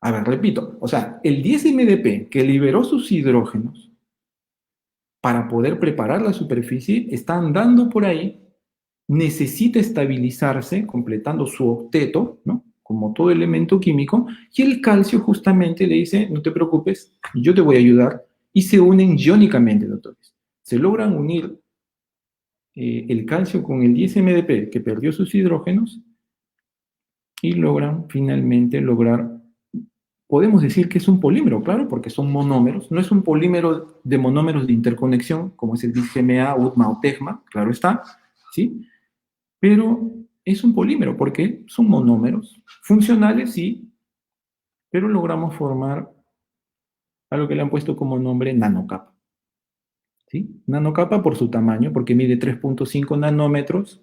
B: A ver, repito, o sea, el 10-MdP que liberó sus hidrógenos para poder preparar la superficie está andando por ahí, necesita estabilizarse completando su octeto, ¿no? Como todo elemento químico, y el calcio justamente le dice, no te preocupes, yo te voy a ayudar, y se unen iónicamente, doctores. Se logran unir el calcio con el 10-MdP que perdió sus hidrógenos y logran finalmente podemos decir que es un polímero, claro, porque son monómeros, no es un polímero de monómeros de interconexión como es el BisGMA, UTMA o TEGMA, claro está, ¿sí? Pero es un polímero porque son monómeros, funcionales sí, pero logramos formar algo que le han puesto como nombre nanocapa. ¿Sí? Nanocapa por su tamaño, porque mide 3.5 nanómetros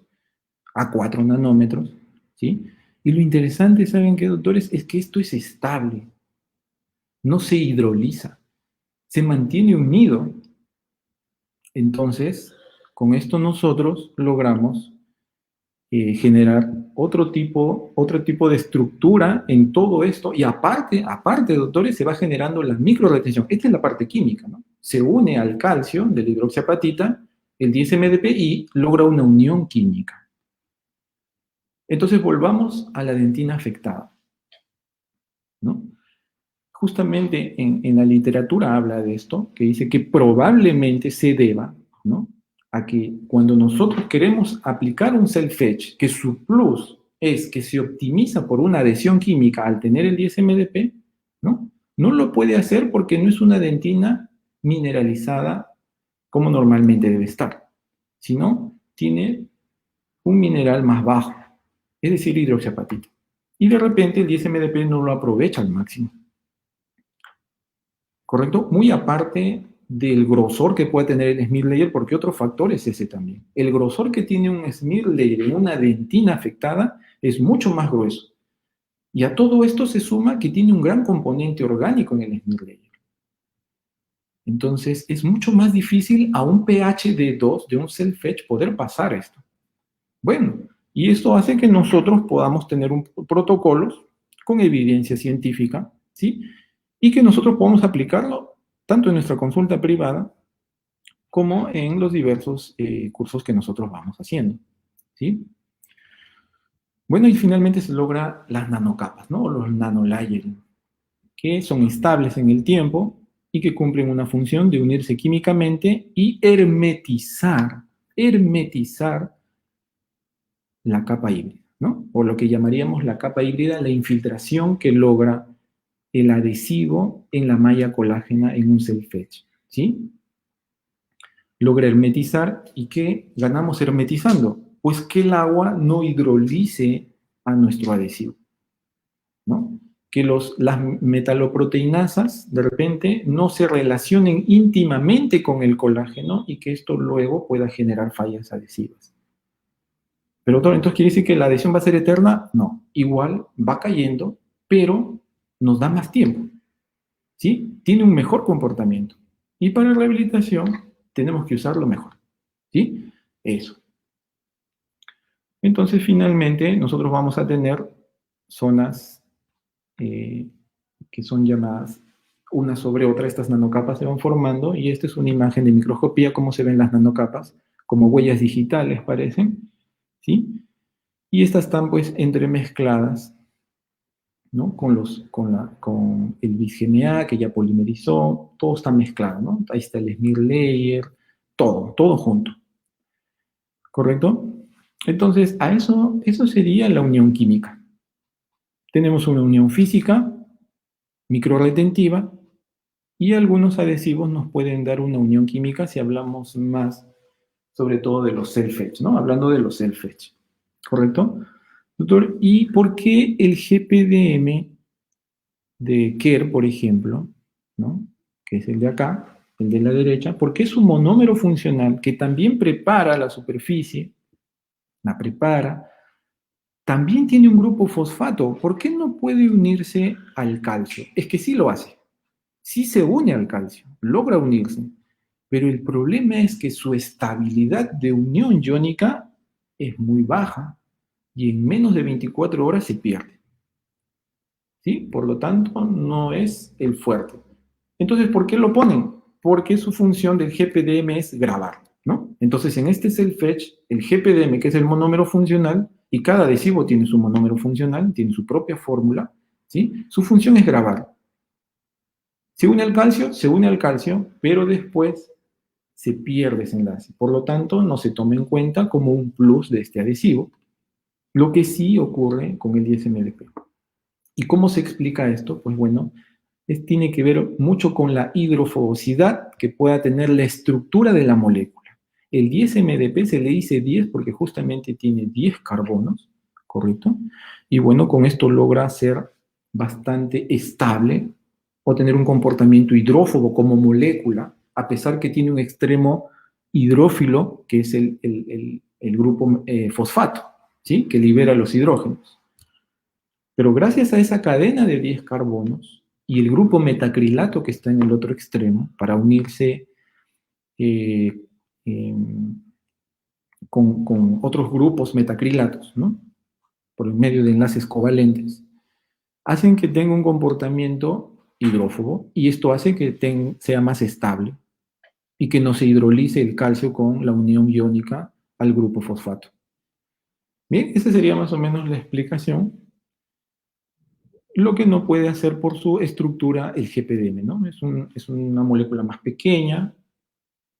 B: a 4 nanómetros, ¿sí? Y lo interesante, ¿saben qué, doctores? Es que esto es estable, no se hidroliza, se mantiene unido. Entonces, con esto nosotros logramos generar otro tipo de estructura en todo esto, y aparte, doctores, se va generando la microretención. Esta es la parte química, ¿no? Se une al calcio de la hidroxiapatita, el 10-MdP, y logra una unión química. Entonces volvamos a la dentina afectada, ¿no? Justamente en la literatura habla de esto, que dice que probablemente se deba, ¿no?, a que cuando nosotros queremos aplicar un self-etch, que su plus es que se optimiza por una adhesión química al tener el 10-MdP, ¿no? No lo puede hacer porque no es una dentina mineralizada como normalmente debe estar, sino tiene un mineral más bajo, es decir, hidroxiapatita. Y de repente el 10-MdP no lo aprovecha al máximo. ¿Correcto? Muy aparte del grosor que puede tener el smear layer, porque otro factor es ese también. El grosor que tiene un smear layer en una dentina afectada es mucho más grueso. Y a todo esto se suma que tiene un gran componente orgánico en el smear layer. Entonces, es mucho más difícil a un pH de 2, de un self-etch, poder pasar esto. Bueno, y esto hace que nosotros podamos tener protocolos con evidencia científica, ¿sí? Y que nosotros podamos aplicarlo tanto en nuestra consulta privada como en los diversos cursos que nosotros vamos haciendo, ¿sí? Bueno, y finalmente se logra las nanocapas, ¿no? Los nanolayering, que son estables en el tiempo y que cumplen una función de unirse químicamente y hermetizar la capa híbrida, ¿no? O lo que llamaríamos la capa híbrida, la infiltración que logra el adhesivo en la malla colágena en un self-etch, ¿sí? Logra hermetizar. ¿Y qué ganamos hermetizando? Pues que el agua no hidrolice a nuestro adhesivo, ¿no? Que las metaloproteinasas de repente no se relacionen íntimamente con el colágeno y que esto luego pueda generar fallas adhesivas. Pero entonces quiere decir que la adhesión va a ser eterna. No, igual va cayendo, pero nos da más tiempo, ¿sí? Tiene un mejor comportamiento. Y para rehabilitación tenemos que usarlo mejor, ¿sí? Eso. Entonces, finalmente, nosotros vamos a tener zonas que son llamadas una sobre otra. Estas nanocapas se van formando y esta es una imagen de microscopía, cómo se ven las nanocapas, como huellas digitales parecen, ¿sí? Y estas están pues entremezcladas, ¿no? Con el bis-GMA que ya polimerizó, todo está mezclado, ¿no? Ahí está el smear layer, todo junto, ¿correcto? Entonces, eso sería la unión química. Tenemos una unión física, microretentiva, y algunos adhesivos nos pueden dar una unión química si hablamos más, sobre todo de los self-etch, ¿no? Hablando de los self-etch, ¿correcto? Doctor, ¿y por qué el GPDM de Kerr, por ejemplo, ¿no? Que es el de acá, el de la derecha, porque es un monómero funcional que también prepara la superficie, la prepara, también tiene un grupo fosfato? ¿Por qué no puede unirse al calcio? Es que sí lo hace, sí se une al calcio, logra unirse, pero el problema es que su estabilidad de unión iónica es muy baja y en menos de 24 horas se pierde, ¿sí? Por lo tanto, no es el fuerte. Entonces, ¿por qué lo ponen? Porque su función del GPDM es grabar, ¿no? Entonces, en este self-etch, el GPDM, que es el monómero funcional, y cada adhesivo tiene su monómero funcional, tiene su propia fórmula, ¿sí? Su función es grabar. Se une al calcio, pero después se pierde ese enlace. Por lo tanto, no se toma en cuenta como un plus de este adhesivo, lo que sí ocurre con el 10-MDP. ¿Y cómo se explica esto? Pues bueno, tiene que ver mucho con la hidrofobosidad que pueda tener la estructura de la molécula. El 10-MDP se le dice 10 porque justamente tiene 10 carbonos, ¿correcto? Y bueno, con esto logra ser bastante estable o tener un comportamiento hidrófobo como molécula, a pesar que tiene un extremo hidrófilo, que es el grupo fosfato, ¿sí? Que libera los hidrógenos. Pero gracias a esa cadena de 10 carbonos y el grupo metacrilato que está en el otro extremo, para unirse con otros grupos metacrilatos, ¿no? Por medio de enlaces covalentes, hacen que tenga un comportamiento hidrófobo y esto hace que sea más estable y que no se hidrolice el calcio con la unión iónica al grupo fosfato. Bien, esa sería más o menos la explicación. Lo que no puede hacer por su estructura el GPDM, ¿no? Es una molécula más pequeña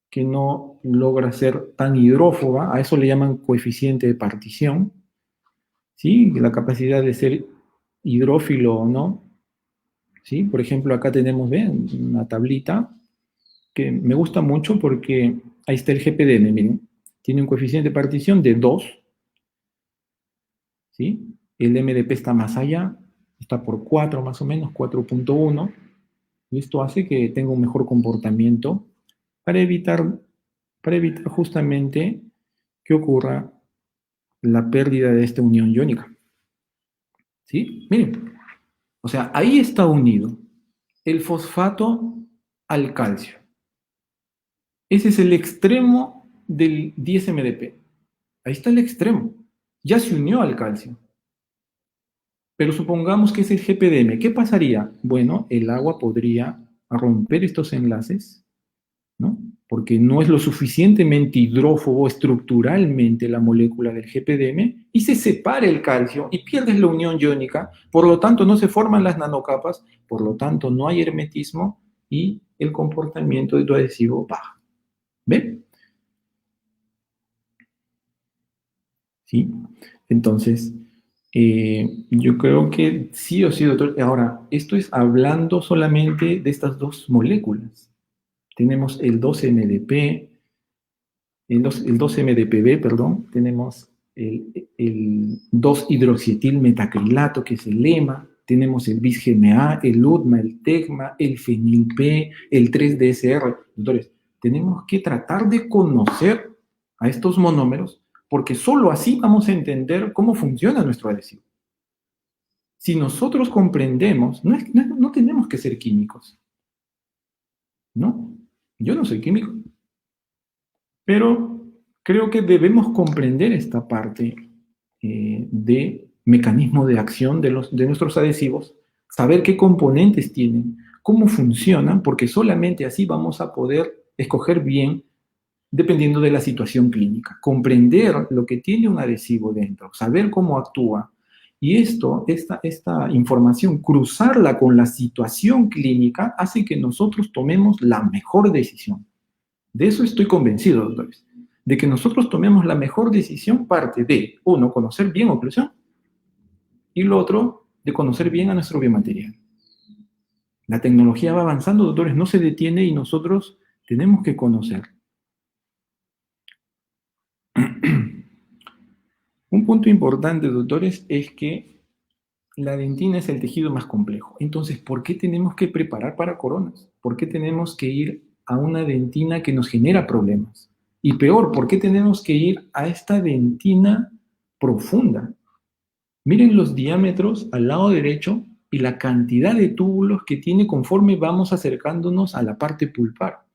B: que no logra ser tan hidrófoba, a eso le llaman coeficiente de partición, ¿sí? La capacidad de ser hidrófilo o no, ¿sí? Por ejemplo, acá tenemos, ¿ven? Una tablita que me gusta mucho porque ahí está el GPDM, miren, tiene un coeficiente de partición de 2, ¿sí? El MDP está más allá, está por 4 más o menos, 4.1, y esto hace que tenga un mejor comportamiento para evitar, para evitar justamente que ocurra la pérdida de esta unión iónica. ¿Sí? Miren, o sea, ahí está unido el fosfato al calcio. Ese es el extremo del 10-MDP. Ahí está el extremo. Ya se unió al calcio. Pero supongamos que es el GPDM. ¿Qué pasaría? Bueno, el agua podría romper estos enlaces, ¿no? Porque no es lo suficientemente hidrófobo estructuralmente la molécula del GPDM y se separa el calcio y pierdes la unión iónica, por lo tanto no se forman las nanocapas, por lo tanto no hay hermetismo y el comportamiento de tu adhesivo baja. ¿Ven? ¿Sí? Entonces, yo creo que sí o sí, doctor. Ahora, esto es hablando solamente de estas dos moléculas. Tenemos el 2-MDP, el 2-MDPB, perdón, tenemos el 2-hidroxietilmetacrilato, que es el lema, tenemos el bis-GMA, el UDMA, el TEGMA, el fenil-P, el 3-DSR. Doctores, tenemos que tratar de conocer a estos monómeros porque solo así vamos a entender cómo funciona nuestro adhesivo. Si nosotros comprendemos, no tenemos que ser químicos, ¿no? Yo no soy químico, pero creo que debemos comprender esta parte de mecanismo de acción de nuestros adhesivos, saber qué componentes tienen, cómo funcionan, porque solamente así vamos a poder escoger bien dependiendo de la situación clínica. Comprender lo que tiene un adhesivo dentro, saber cómo actúa, y esta información, cruzarla con la situación clínica, hace que nosotros tomemos la mejor decisión. De eso estoy convencido, doctores. De que nosotros tomemos la mejor decisión parte de, uno, conocer bien oclusión, y lo otro, de conocer bien a nuestro biomaterial. La tecnología va avanzando, doctores, no se detiene y nosotros tenemos que conocer. Un punto importante, doctores, es que la dentina es el tejido más complejo. Entonces, ¿por qué tenemos que preparar para coronas? ¿Por qué tenemos que ir a una dentina que nos genera problemas? Y peor, ¿por qué tenemos que ir a esta dentina profunda? Miren los diámetros al lado derecho y la cantidad de túbulos que tiene conforme vamos acercándonos a la parte pulpar.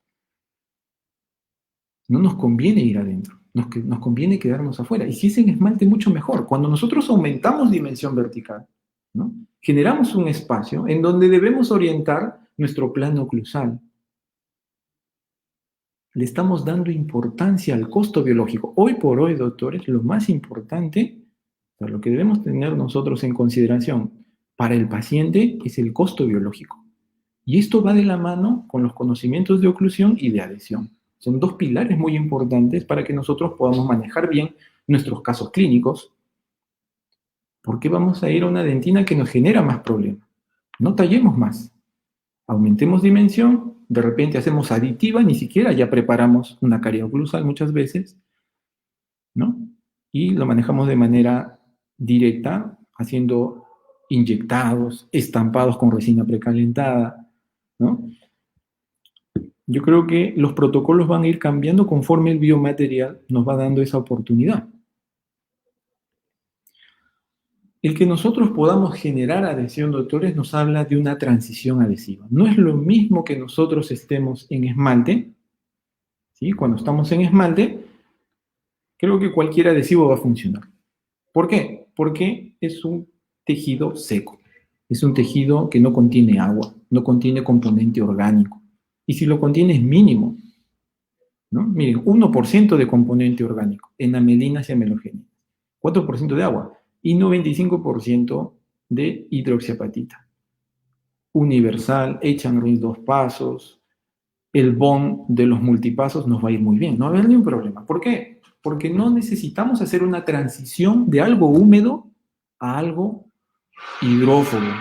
B: No nos conviene ir adentro, nos conviene quedarnos afuera. Y si es en esmalte, mucho mejor. Cuando nosotros aumentamos dimensión vertical, ¿no? Generamos un espacio en donde debemos orientar nuestro plano oclusal. Le estamos dando importancia al costo biológico. Hoy por hoy, doctores, lo más importante, o sea, lo que debemos tener nosotros en consideración para el paciente es el costo biológico. Y esto va de la mano con los conocimientos de oclusión y de adhesión. Son dos pilares muy importantes para que nosotros podamos manejar bien nuestros casos clínicos. ¿Por qué vamos a ir a una dentina que nos genera más problemas? No tallemos más. Aumentemos dimensión, de repente hacemos aditiva, ni siquiera ya preparamos una carie oclusal muchas veces, ¿no? Y lo manejamos de manera directa, haciendo inyectados, estampados con resina precalentada, ¿no? Yo creo que los protocolos van a ir cambiando conforme el biomaterial nos va dando esa oportunidad. El que nosotros podamos generar adhesión, doctores, nos habla de una transición adhesiva. No es lo mismo que nosotros estemos en esmalte, ¿sí? Cuando estamos en esmalte, creo que cualquier adhesivo va a funcionar. ¿Por qué? Porque es un tejido seco. Es un tejido que no contiene agua, no contiene componente orgánico. Y si lo contiene es mínimo, ¿no? Miren, 1% de componente orgánico, enamelinas y amelogénicas, 4% de agua y 95% de hidroxiapatita. Universal, Echanrin 2 pasos, el bond de los multipasos nos va a ir muy bien, no va a haber ningún problema. ¿Por qué? Porque no necesitamos hacer una transición de algo húmedo a algo hidrófobo.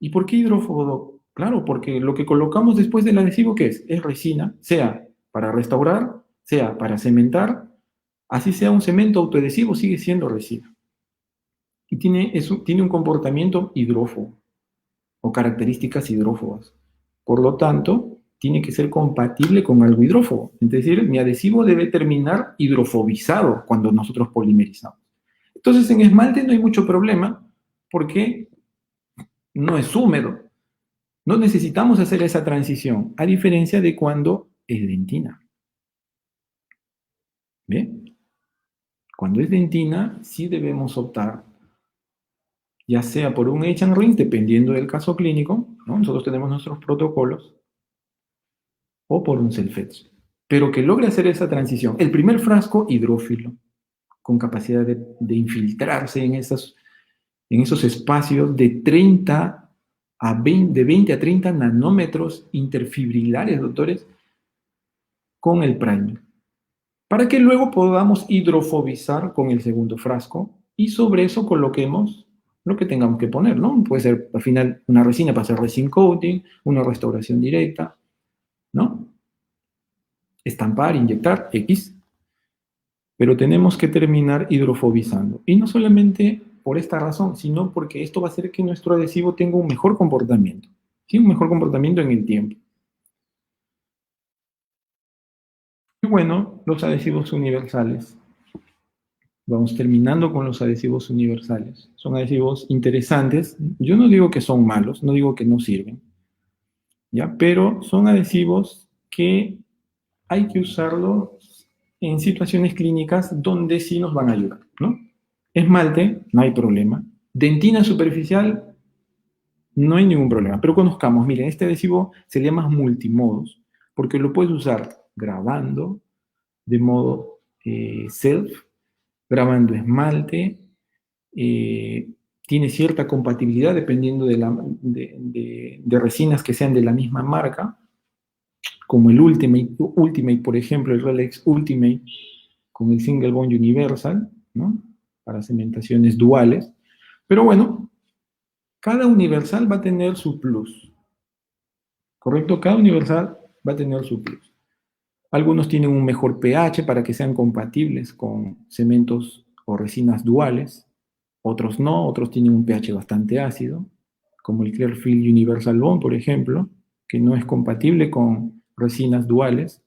B: ¿Y por qué hidrófobo? Claro, porque lo que colocamos después del adhesivo, ¿qué es? Es resina, sea para restaurar, sea para cementar, así sea un cemento autoadhesivo, sigue siendo resina. Y tiene un comportamiento hidrófobo o características hidrófobas. Por lo tanto, tiene que ser compatible con algo hidrófobo. Es decir, mi adhesivo debe terminar hidrofobizado cuando nosotros polimerizamos. Entonces, en esmalte no hay mucho problema porque no es húmedo. No necesitamos hacer esa transición, a diferencia de cuando es dentina. ¿Bien? Cuando es dentina, sí debemos optar, ya sea por un Etch and Rinse, dependiendo del caso clínico, ¿no? Nosotros tenemos nuestros protocolos, o por un self-etch, pero que logre hacer esa transición. El primer frasco, hidrófilo, con capacidad de infiltrarse en esos espacios de 30 a 20, de 20 a 30 nanómetros interfibrilares, doctores, con el primer, para que luego podamos hidrofobizar con el segundo frasco y sobre eso coloquemos lo que tengamos que poner, ¿no? Puede ser al final una resina para hacer resin coating, una restauración directa, ¿no? Estampar, inyectar, X, pero tenemos que terminar hidrofobizando. Y no solamente por esta razón, sino porque esto va a hacer que nuestro adhesivo tenga un mejor comportamiento, ¿sí? Un mejor comportamiento en el tiempo. Y bueno, los adhesivos universales. Vamos terminando con los adhesivos universales. Son adhesivos interesantes. Yo no digo que son malos, no digo que no sirven, ¿ya? Pero son adhesivos que hay que usarlos en situaciones clínicas donde sí nos van a ayudar, ¿no? Esmalte, no hay problema. Dentina superficial, no hay ningún problema. Pero conozcamos, miren, este adhesivo se llama multimodos porque lo puedes usar grabando de modo self, grabando esmalte, tiene cierta compatibilidad dependiendo de resinas que sean de la misma marca, como el Ultimate, por ejemplo, el Relex Ultimate con el Single Bond Universal, ¿no? Para cementaciones duales. Pero bueno, cada universal va a tener su plus, ¿correcto? Cada universal va a tener su plus. Algunos tienen un mejor pH para que sean compatibles con cementos o resinas duales, otros no, otros tienen un pH bastante ácido, como el Clearfield Universal Bond, por ejemplo, que no es compatible con resinas duales.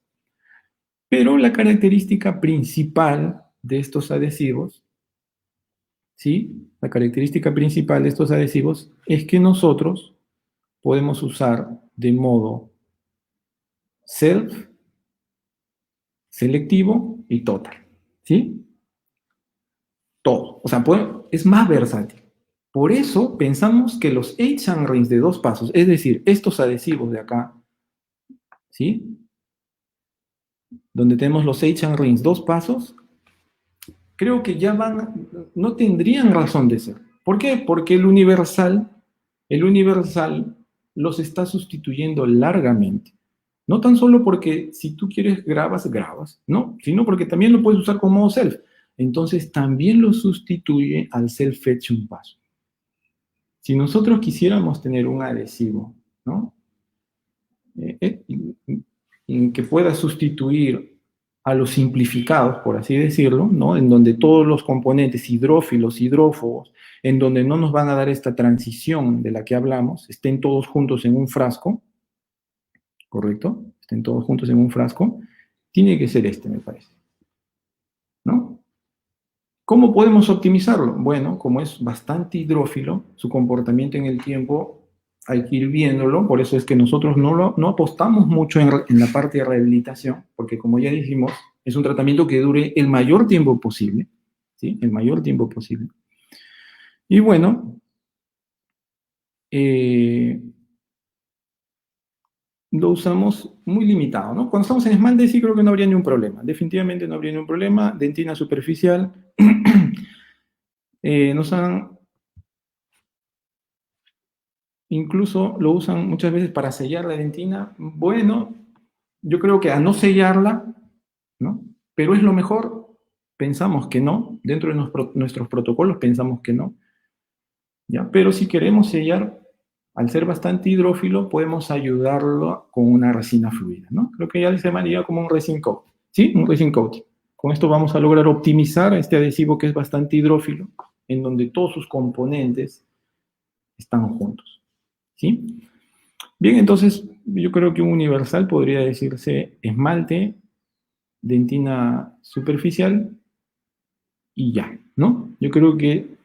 B: Pero la característica principal de estos adhesivos, ¿sí? La característica principal de estos adhesivos es que nosotros podemos usar de modo self, selectivo y total, ¿sí? Todo. O sea, es más versátil. Por eso pensamos que los Etch and Rinse de 2 pasos, es decir, estos adhesivos de acá, ¿sí? Donde tenemos los Etch and Rinse 2 pasos, creo que ya no tendrían razón de ser. ¿Por qué? Porque el universal los está sustituyendo largamente. No tan solo porque si tú quieres grabas, no, sino porque también lo puedes usar como self. Entonces también lo sustituye al self-etch un paso. Si nosotros quisiéramos tener un adhesivo, ¿no? En que pueda sustituir a los simplificados, por así decirlo, ¿no? En donde todos los componentes hidrófilos, hidrófobos, en donde no nos van a dar esta transición de la que hablamos, estén todos juntos en un frasco, ¿correcto? Estén todos juntos en un frasco, tiene que ser este, me parece, ¿no? ¿Cómo podemos optimizarlo? Bueno, como es bastante hidrófilo, su comportamiento en el tiempo hay que ir viéndolo, por eso es que nosotros no apostamos mucho en la parte de rehabilitación, porque como ya dijimos, es un tratamiento que dure el mayor tiempo posible, ¿sí? El mayor tiempo posible. Y bueno, lo usamos muy limitado, ¿no? Cuando estamos en esmalte sí creo que no habría ningún problema, definitivamente no habría ningún problema. Dentina superficial, incluso lo usan muchas veces para sellar la dentina. Bueno, yo creo que a no sellarla, ¿no? Pero es lo mejor, pensamos que no, dentro de nuestros protocolos pensamos que no, ¿ya? Pero si queremos sellar, al ser bastante hidrófilo, podemos ayudarlo con una resina fluida, ¿no? Creo que ya se llamaría como un resin coat, ¿sí? Un resin coat. Con esto vamos a lograr optimizar este adhesivo que es bastante hidrófilo, en donde todos sus componentes están juntos, ¿sí? Bien, entonces, yo creo que un universal podría decirse esmalte, dentina superficial y ya, ¿no? Yo creo que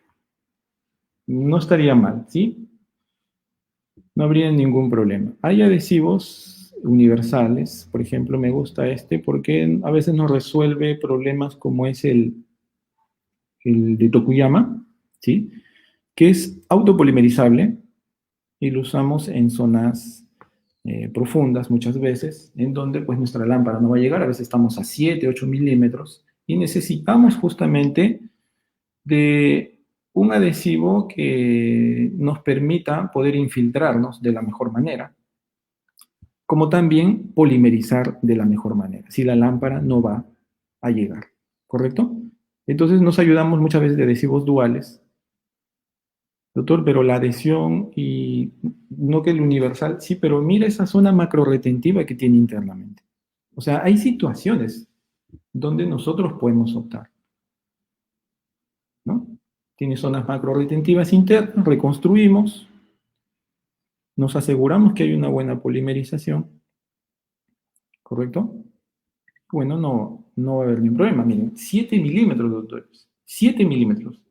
B: no estaría mal, ¿sí? No habría ningún problema. Hay adhesivos universales, por ejemplo, me gusta este porque a veces nos resuelve problemas como es el de Tokuyama, ¿sí? Que es autopolimerizable y lo usamos en zonas profundas muchas veces, en donde pues nuestra lámpara no va a llegar, a veces estamos a 7, 8 milímetros y necesitamos justamente de un adhesivo que nos permita poder infiltrarnos de la mejor manera, como también polimerizar de la mejor manera, si la lámpara no va a llegar, ¿correcto? Entonces nos ayudamos muchas veces de adhesivos duales, doctor, pero la adhesión y no que el universal, sí, pero mira esa zona macroretentiva que tiene internamente. O sea, hay situaciones donde nosotros podemos optar, ¿no? Tiene zonas macroretentivas internas, reconstruimos, nos aseguramos que hay una buena polimerización, ¿correcto? Bueno, no va a haber ningún problema. Miren, 7 milímetros, doctores, 7 milímetros.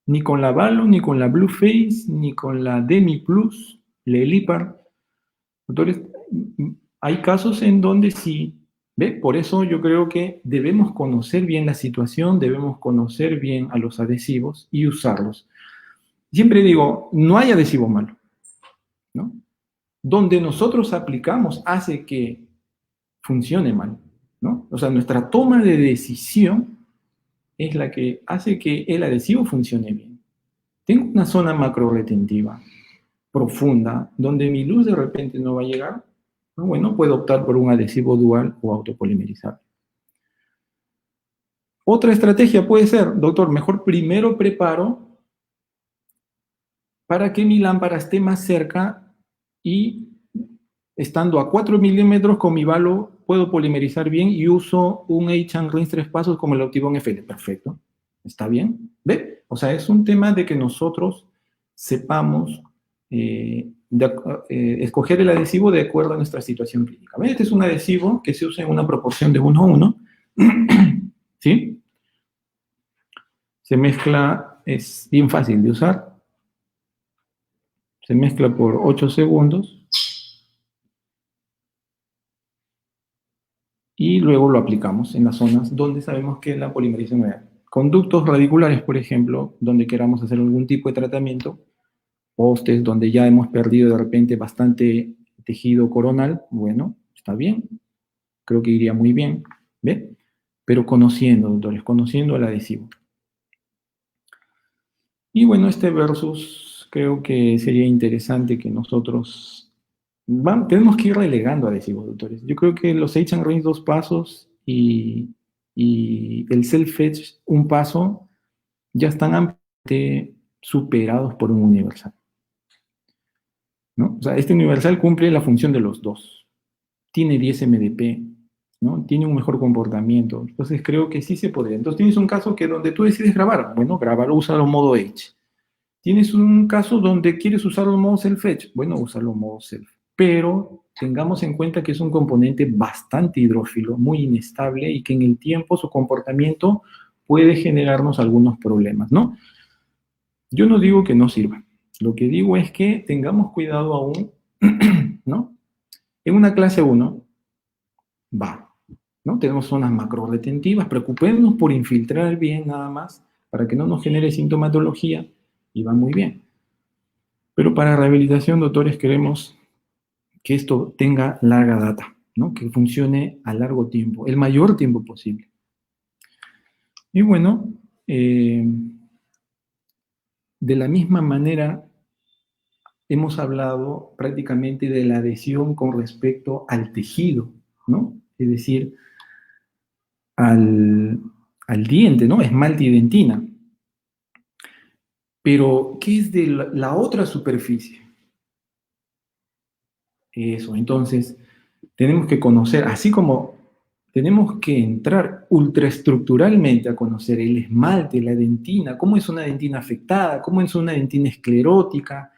B: Ni con la Valo, ni con la Blue Face, ni con la Demi Plus, la Elipar. Doctores, hay casos en donde sí, ¿ve? Por eso yo creo que debemos conocer bien la situación, debemos conocer bien a los adhesivos y usarlos. Siempre digo, no hay adhesivo malo, ¿no? Donde nosotros aplicamos hace que funcione mal, ¿no? O sea, nuestra toma de decisión es la que hace que el adhesivo funcione bien. Tengo una zona macroretentiva profunda donde mi luz de repente no va a llegar, ¿no? Bueno, puedo optar por un adhesivo dual o autopolimerizable. Otra estrategia puede ser, doctor, mejor primero preparo para que mi lámpara esté más cerca y estando a 4 milímetros con mi Valo puedo polimerizar bien y uso un H and Rinse 3 pasos como el Optibond FL. Perfecto. ¿Está bien? ¿Ve? O sea, es un tema de que nosotros sepamos escoger el adhesivo de acuerdo a nuestra situación clínica. ¿Ve? Este es un adhesivo que se usa en una proporción de 1 a 1. ¿Sí? Se mezcla, es bien fácil de usar. Se mezcla por 8 segundos. Y luego lo aplicamos en las zonas donde sabemos que la polimerización es real. Conductos radiculares, por ejemplo, donde queramos hacer algún tipo de tratamiento, postes donde ya hemos perdido de repente bastante tejido coronal, bueno, está bien, creo que iría muy bien, ¿ve? Pero conociendo, doctores, conociendo el adhesivo. Y bueno, este versus creo que sería interesante que nosotros tenemos que ir relegando adhesivos, doctores. Yo creo que los H and Rinse 2 pasos y el Self-Etch 1 paso ya están ampliamente superados por un universal, ¿no? O sea, este universal cumple la función de los dos. Tiene 10 MDP, ¿no? Tiene un mejor comportamiento. Entonces creo que sí se podría. Entonces tienes un caso que donde tú decides grabar, bueno, grábalo, úsalo en modo H. Tienes un caso donde quieres usarlo en modo Self-Etch, bueno, úsalo en modo Self. Pero tengamos en cuenta que es un componente bastante hidrófilo, muy inestable y que en el tiempo su comportamiento puede generarnos algunos problemas, ¿no? Yo no digo que no sirva. Lo que digo es que tengamos cuidado aún, ¿no? En una clase 1 va, ¿no? Tenemos zonas macroretentivas, preocupémonos por infiltrar bien nada más para que no nos genere sintomatología y va muy bien. Pero para rehabilitación, doctores, queremos que esto tenga larga data, ¿no? Que funcione a largo tiempo, el mayor tiempo posible. Y bueno, de la misma manera, hemos hablado prácticamente de la adhesión con respecto al tejido, ¿no? Es decir, al diente, ¿no? Esmalte y dentina. Pero, ¿qué es de la otra superficie? Eso, entonces, tenemos que conocer, así como tenemos que entrar ultraestructuralmente a conocer el esmalte, la dentina, cómo es una dentina afectada, cómo es una dentina esclerótica,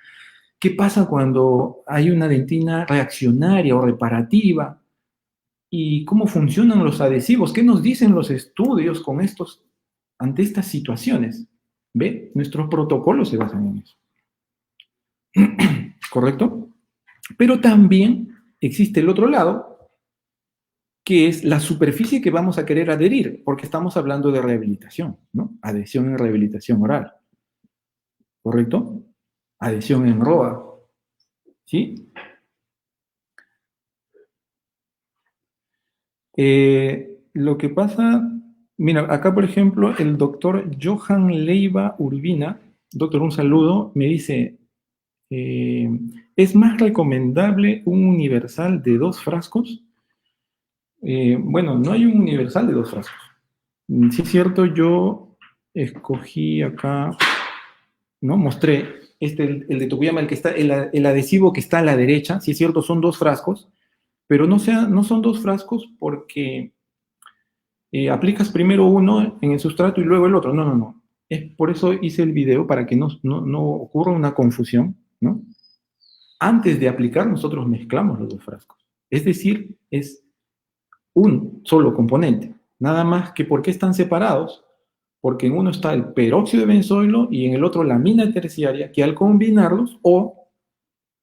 B: ¿Qué pasa cuando hay una dentina reaccionaria o reparativa? ¿Y cómo funcionan los adhesivos? ¿Qué nos dicen los estudios ante estas situaciones? ¿Ve? Nuestros protocolos se basan en eso. ¿Correcto? Pero también existe el otro lado, que es la superficie que vamos a querer adherir, porque estamos hablando de rehabilitación, ¿no? Adhesión en rehabilitación oral. ¿Correcto? Adhesión en ROA. ¿Sí? Lo que pasa, mira, acá por ejemplo, el doctor Johan Leiva Urbina, doctor, un saludo, me dice, ¿es más recomendable un universal de 2 frascos? Bueno, no hay un universal de 2 frascos. Sí es cierto, yo escogí acá, ¿no? Mostré el de Tokuyama, el adhesivo que está a la derecha, sí es cierto, son 2 frascos, pero no son 2 frascos porque aplicas primero uno en el sustrato y luego el otro. No, no, no. Es por eso hice el video, para que no ocurra una confusión, ¿no? Antes de aplicar, nosotros mezclamos los 2 frascos. Es decir, es un solo componente. Nada más que, ¿por qué están separados? Porque en uno está el peróxido de benzoilo y en el otro la mina terciaria, que al combinarlos, o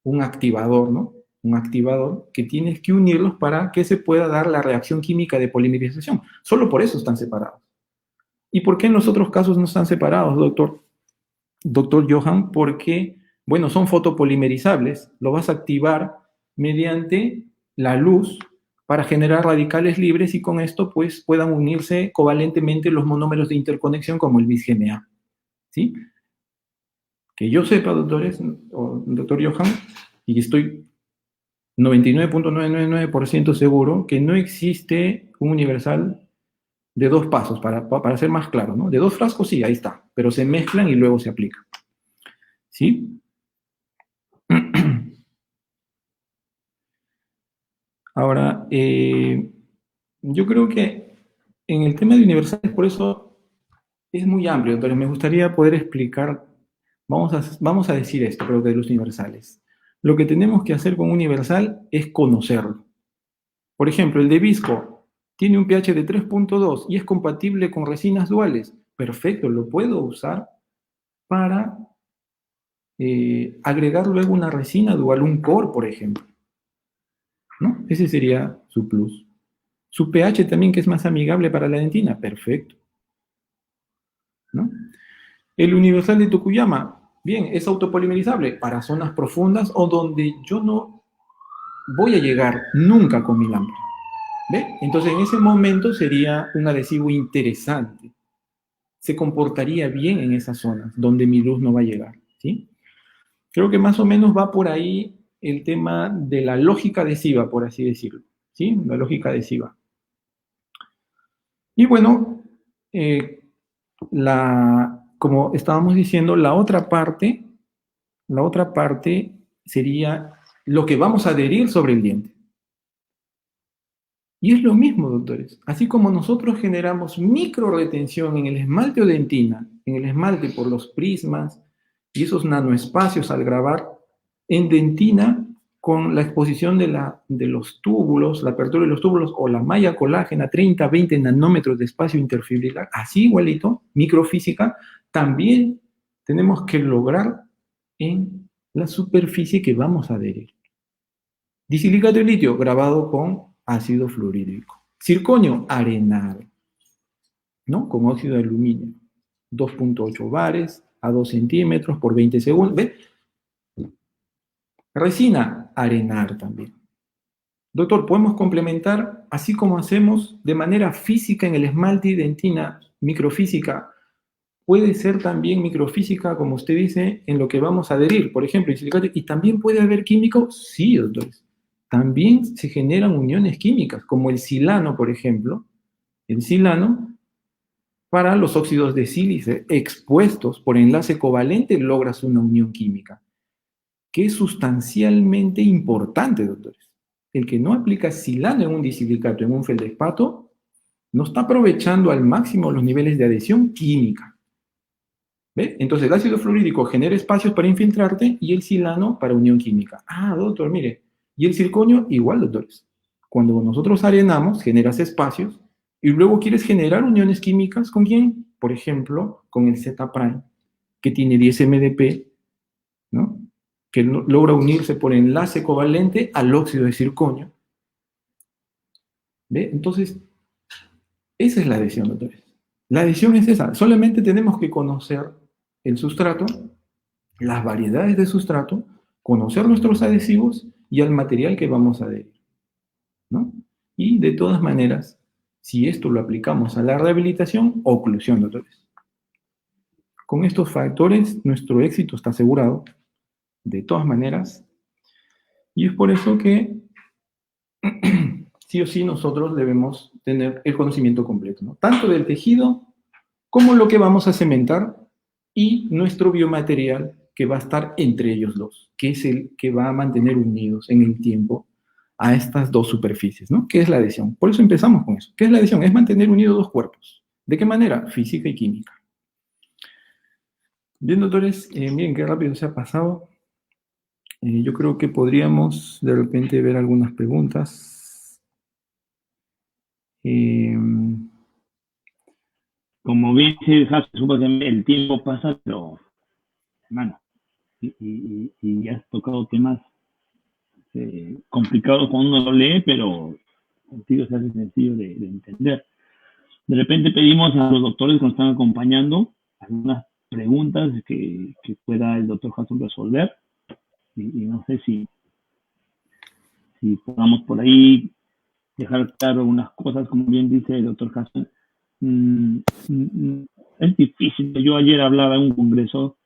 B: un activador, ¿no? Un activador que tienes que unirlos para que se pueda dar la reacción química de polimerización. Solo por eso están separados. ¿Y por qué en los otros casos no están separados, doctor Johan? Porque, bueno, son fotopolimerizables. Lo vas a activar mediante la luz para generar radicales libres y con esto pues puedan unirse covalentemente los monómeros de interconexión como el bis-GMA. ¿Sí? Que yo sepa, doctores, o doctor Johan, y estoy 99.999% seguro que no existe un universal de 2 pasos, para ser más claro, ¿no? De 2 frascos sí, ahí está, pero se mezclan y luego se aplican. ¿Sí? Ahora, yo creo que en el tema de universales, por eso es muy amplio, entonces me gustaría poder explicar, vamos a decir esto, creo que de los universales. Lo que tenemos que hacer con un universal es conocerlo. Por ejemplo, el de Visco tiene un pH de 3.2 y es compatible con resinas duales. Perfecto, lo puedo usar para agregar luego una resina dual, un core, por ejemplo, ¿no? Ese sería su plus. Su pH también, que es más amigable para la dentina, perfecto, ¿no? El universal de Tokuyama, bien, es autopolimerizable para zonas profundas o donde yo no voy a llegar nunca con mi lámpara. ¿Ve? Entonces en ese momento sería un adhesivo interesante. Se comportaría bien en esas zonas donde mi luz no va a llegar, ¿sí? Creo que más o menos va por ahí el tema de la lógica adhesiva, por así decirlo, ¿sí? La lógica adhesiva. Y bueno, como estábamos diciendo, la otra parte sería lo que vamos a adherir sobre el diente. Y es lo mismo, doctores. Así como nosotros generamos micro retención en el esmalte o dentina, en el esmalte por los prismas y esos nanoespacios al grabar, en dentina, con la exposición de los túbulos, la apertura de los túbulos o la malla colágena, 30, 20 nanómetros de espacio interfibrilar, así igualito, microfísica, también tenemos que lograr en la superficie que vamos a adherir. Disilicato de litio grabado con ácido fluorhídrico. Circonio, arenado, ¿no? Con óxido de aluminio. 2.8 bares a 2 centímetros por 20 segundos. ¿Ve? Resina, arenar también. Doctor, podemos complementar, así como hacemos de manera física en el esmalte y dentina, microfísica, puede ser también microfísica, como usted dice, en lo que vamos a adherir, por ejemplo, el silicato. ¿Y también puede haber químico? Sí, doctores. También se generan uniones químicas, como el silano, por ejemplo. El silano, para los óxidos de sílice expuestos por enlace covalente, logras una unión química, que es sustancialmente importante, doctores. El que no aplica silano en un disilicato, en un feldespato, no está aprovechando al máximo los niveles de adhesión química. ¿Ve? Entonces el ácido fluorídrico genera espacios para infiltrarte y el silano para unión química. Ah, doctor, mire. Y el circonio igual, doctores. Cuando nosotros arenamos, generas espacios y luego quieres generar uniones químicas ¿con quién? Por ejemplo, con el Z', que tiene 10 MdP, ¿no? Que logra unirse por enlace covalente al óxido de circonio. ¿Ve? Entonces, esa es la adhesión, doctores. La adhesión es esa. Solamente tenemos que conocer el sustrato, las variedades de sustrato, conocer nuestros adhesivos y al material que vamos a adherir, ¿no? Y de todas maneras, si esto lo aplicamos a la rehabilitación, oclusión, doctores. Con estos factores, nuestro éxito está asegurado, de todas maneras, y es por eso que sí o sí nosotros debemos tener el conocimiento completo, ¿no? Tanto del tejido como lo que vamos a cementar y nuestro biomaterial que va a estar entre ellos dos, que es el que va a mantener unidos en el tiempo a estas dos superficies, ¿no? ¿Qué es la adhesión? Por eso empezamos con eso. ¿Qué es la adhesión? Es mantener unidos dos cuerpos. ¿De qué manera? Física y química. Bien, doctores, miren qué rápido se ha pasado. Yo creo que podríamos de repente ver algunas preguntas.
A: Como bien dice supongo que el tiempo pasa, pero, hermano, y has tocado temas complicados cuando uno lo lee, pero contigo se hace sencillo de entender. De repente pedimos a los doctores que nos están acompañando algunas preguntas que pueda el doctor Hasson resolver, y no sé si podamos por ahí dejar claro unas cosas, como bien dice el doctor Hasson. Es difícil. Yo ayer hablaba en un congreso.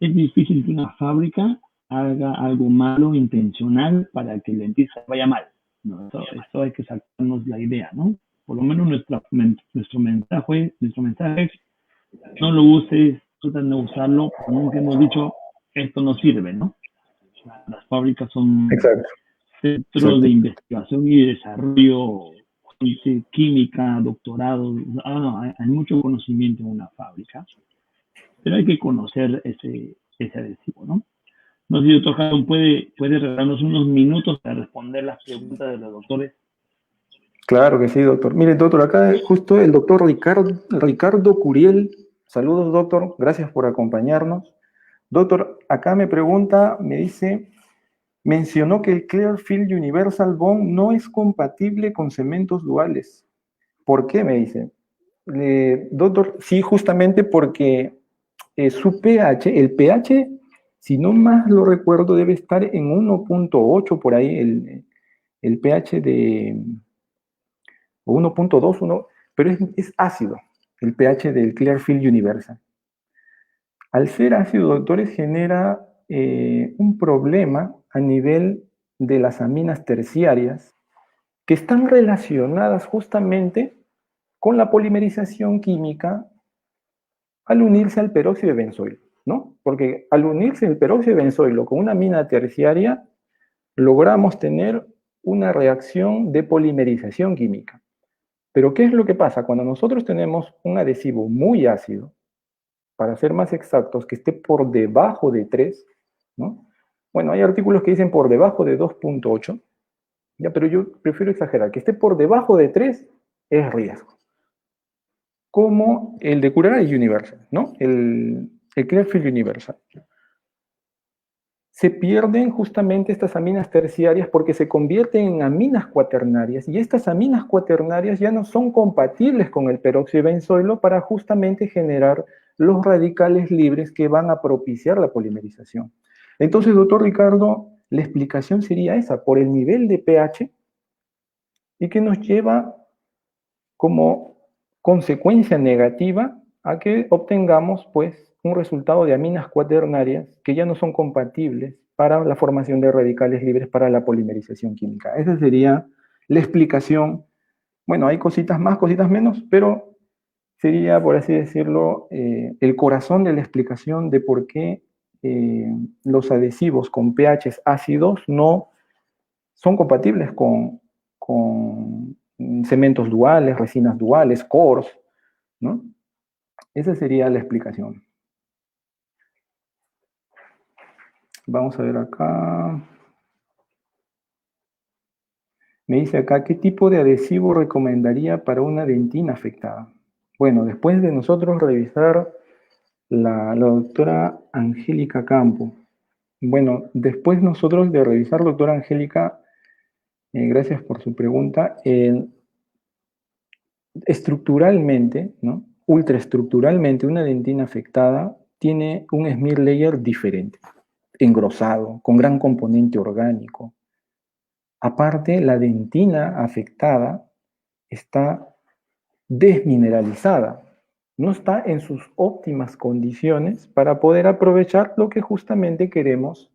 A: Es difícil que una fábrica haga algo malo intencional para que el dentista vaya mal. No, eso hay que sacarnos la idea, ¿no? Por lo menos nuestro mensaje es: no lo uses, tratan de usarlo, pero nunca hemos dicho esto no sirve, ¿no? Las fábricas son
B: Exacto.
A: centros de investigación y desarrollo, química, doctorado. No, hay mucho conocimiento en una fábrica, pero hay que conocer ese adhesivo, ¿no? No sé si el doctor Jaron puede regalarnos unos minutos para responder las preguntas de los doctores.
B: Claro que sí, doctor. Mire, doctor, acá justo el doctor Ricardo Curiel. Saludos, doctor. Gracias por acompañarnos. Doctor, acá me pregunta, me dice, mencionó que el Clearfield Universal Bond no es compatible con cementos duales. ¿Por qué? Me dice. Doctor, sí, justamente porque su pH, el pH, si no más lo recuerdo, debe estar en 1.8 por ahí, el pH de o 1.2, pero es ácido, el pH del Clearfield Universal. Al ser ácido, doctores, genera un problema a nivel de las aminas terciarias que están relacionadas justamente con la polimerización química al unirse al peróxido de benzoilo, ¿no? Porque al unirse el peróxido de benzoilo con una amina terciaria, logramos tener una reacción de polimerización química. Pero ¿qué es lo que pasa? Cuando nosotros tenemos un adhesivo muy ácido, para ser más exactos, que esté por debajo de 3, ¿no? Bueno, hay artículos que dicen por debajo de 2.8, ya, pero yo prefiero exagerar, que esté por debajo de 3 es riesgo. Como el de Curaray Universal, ¿no? El Clearfield Universal. Se pierden justamente estas aminas terciarias porque se convierten en aminas cuaternarias y estas aminas cuaternarias ya no son compatibles con el peróxido de benzoilo para justamente generar los radicales libres que van a propiciar la polimerización. Entonces, doctor Ricardo, la explicación sería esa, por el nivel de pH y que nos lleva como consecuencia negativa a que obtengamos pues un resultado de aminas cuaternarias que ya no son compatibles para la formación de radicales libres para la polimerización química. Esa sería la explicación. Bueno, hay cositas más, cositas menos, pero sería, por así decirlo, el corazón de la explicación de por qué los adhesivos con pHs ácidos no son compatibles con cementos duales, resinas duales, cores, ¿no? Esa sería la explicación. Vamos a ver acá. Me dice acá, ¿qué tipo de adhesivo recomendaría para una dentina afectada? Bueno, después de nosotros revisar la doctora Angélica Campo. Bueno, después nosotros de revisar, doctora Angélica, gracias por su pregunta, estructuralmente, ¿no? Ultraestructuralmente, una dentina afectada tiene un smear layer diferente, engrosado, con gran componente orgánico. Aparte, la dentina afectada está desmineralizada, no está en sus óptimas condiciones para poder aprovechar lo que justamente queremos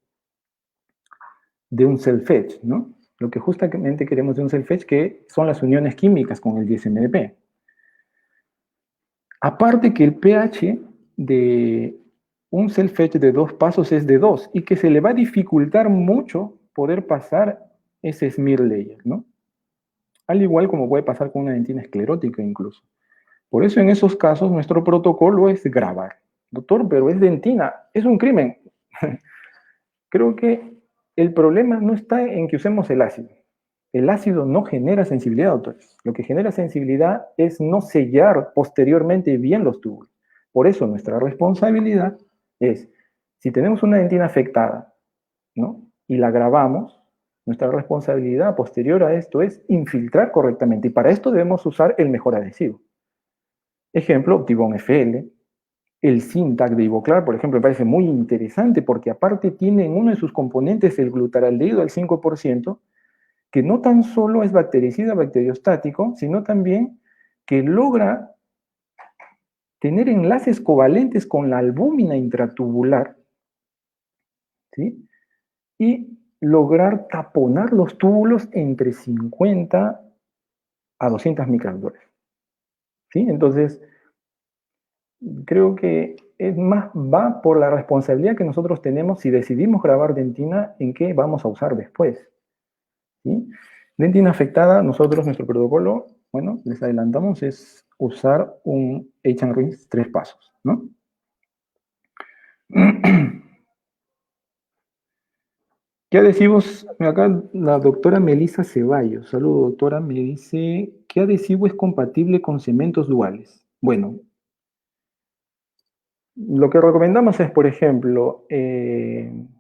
B: de un self-etch, ¿no? Lo que justamente queremos de un self-etch, que son las uniones químicas con el 10-MDP. Aparte que el pH de un self-etch de 2 pasos es de 2 y que se le va a dificultar mucho poder pasar ese smear layer, ¿no? Al igual como puede pasar con una dentina esclerótica incluso. Por eso en esos casos nuestro protocolo es grabar. Doctor, pero es dentina, es un crimen. Creo que el problema no está en que usemos el ácido. El ácido no genera sensibilidad, doctores. Lo que genera sensibilidad es no sellar posteriormente bien los túbulos. Por eso nuestra responsabilidad es, si tenemos una dentina afectada, ¿no? Y la grabamos, nuestra responsabilidad posterior a esto es infiltrar correctamente. Y para esto debemos usar el mejor adhesivo. Ejemplo, Optibond FL. El Syntac de Ivoclar, por ejemplo, me parece muy interesante porque aparte tiene en uno de sus componentes el glutaraldehído al 5%, que no tan solo es bactericida, bacteriostático, sino también que logra tener enlaces covalentes con la albúmina intratubular, ¿sí? Y lograr taponar los túbulos entre 50 a 200 microamperes, ¿sí? Entonces, creo que es más, va por la responsabilidad que nosotros tenemos si decidimos grabar dentina en qué vamos a usar después, ¿sí? Dentina afectada, nosotros, nuestro protocolo, bueno, les adelantamos, es usar un H&RINS 3 pasos, ¿no? ¿Qué adhesivos? Acá la doctora Melissa Ceballos, saludo doctora, me dice, ¿qué adhesivo es compatible con cementos duales? Bueno, lo que recomendamos es, por ejemplo,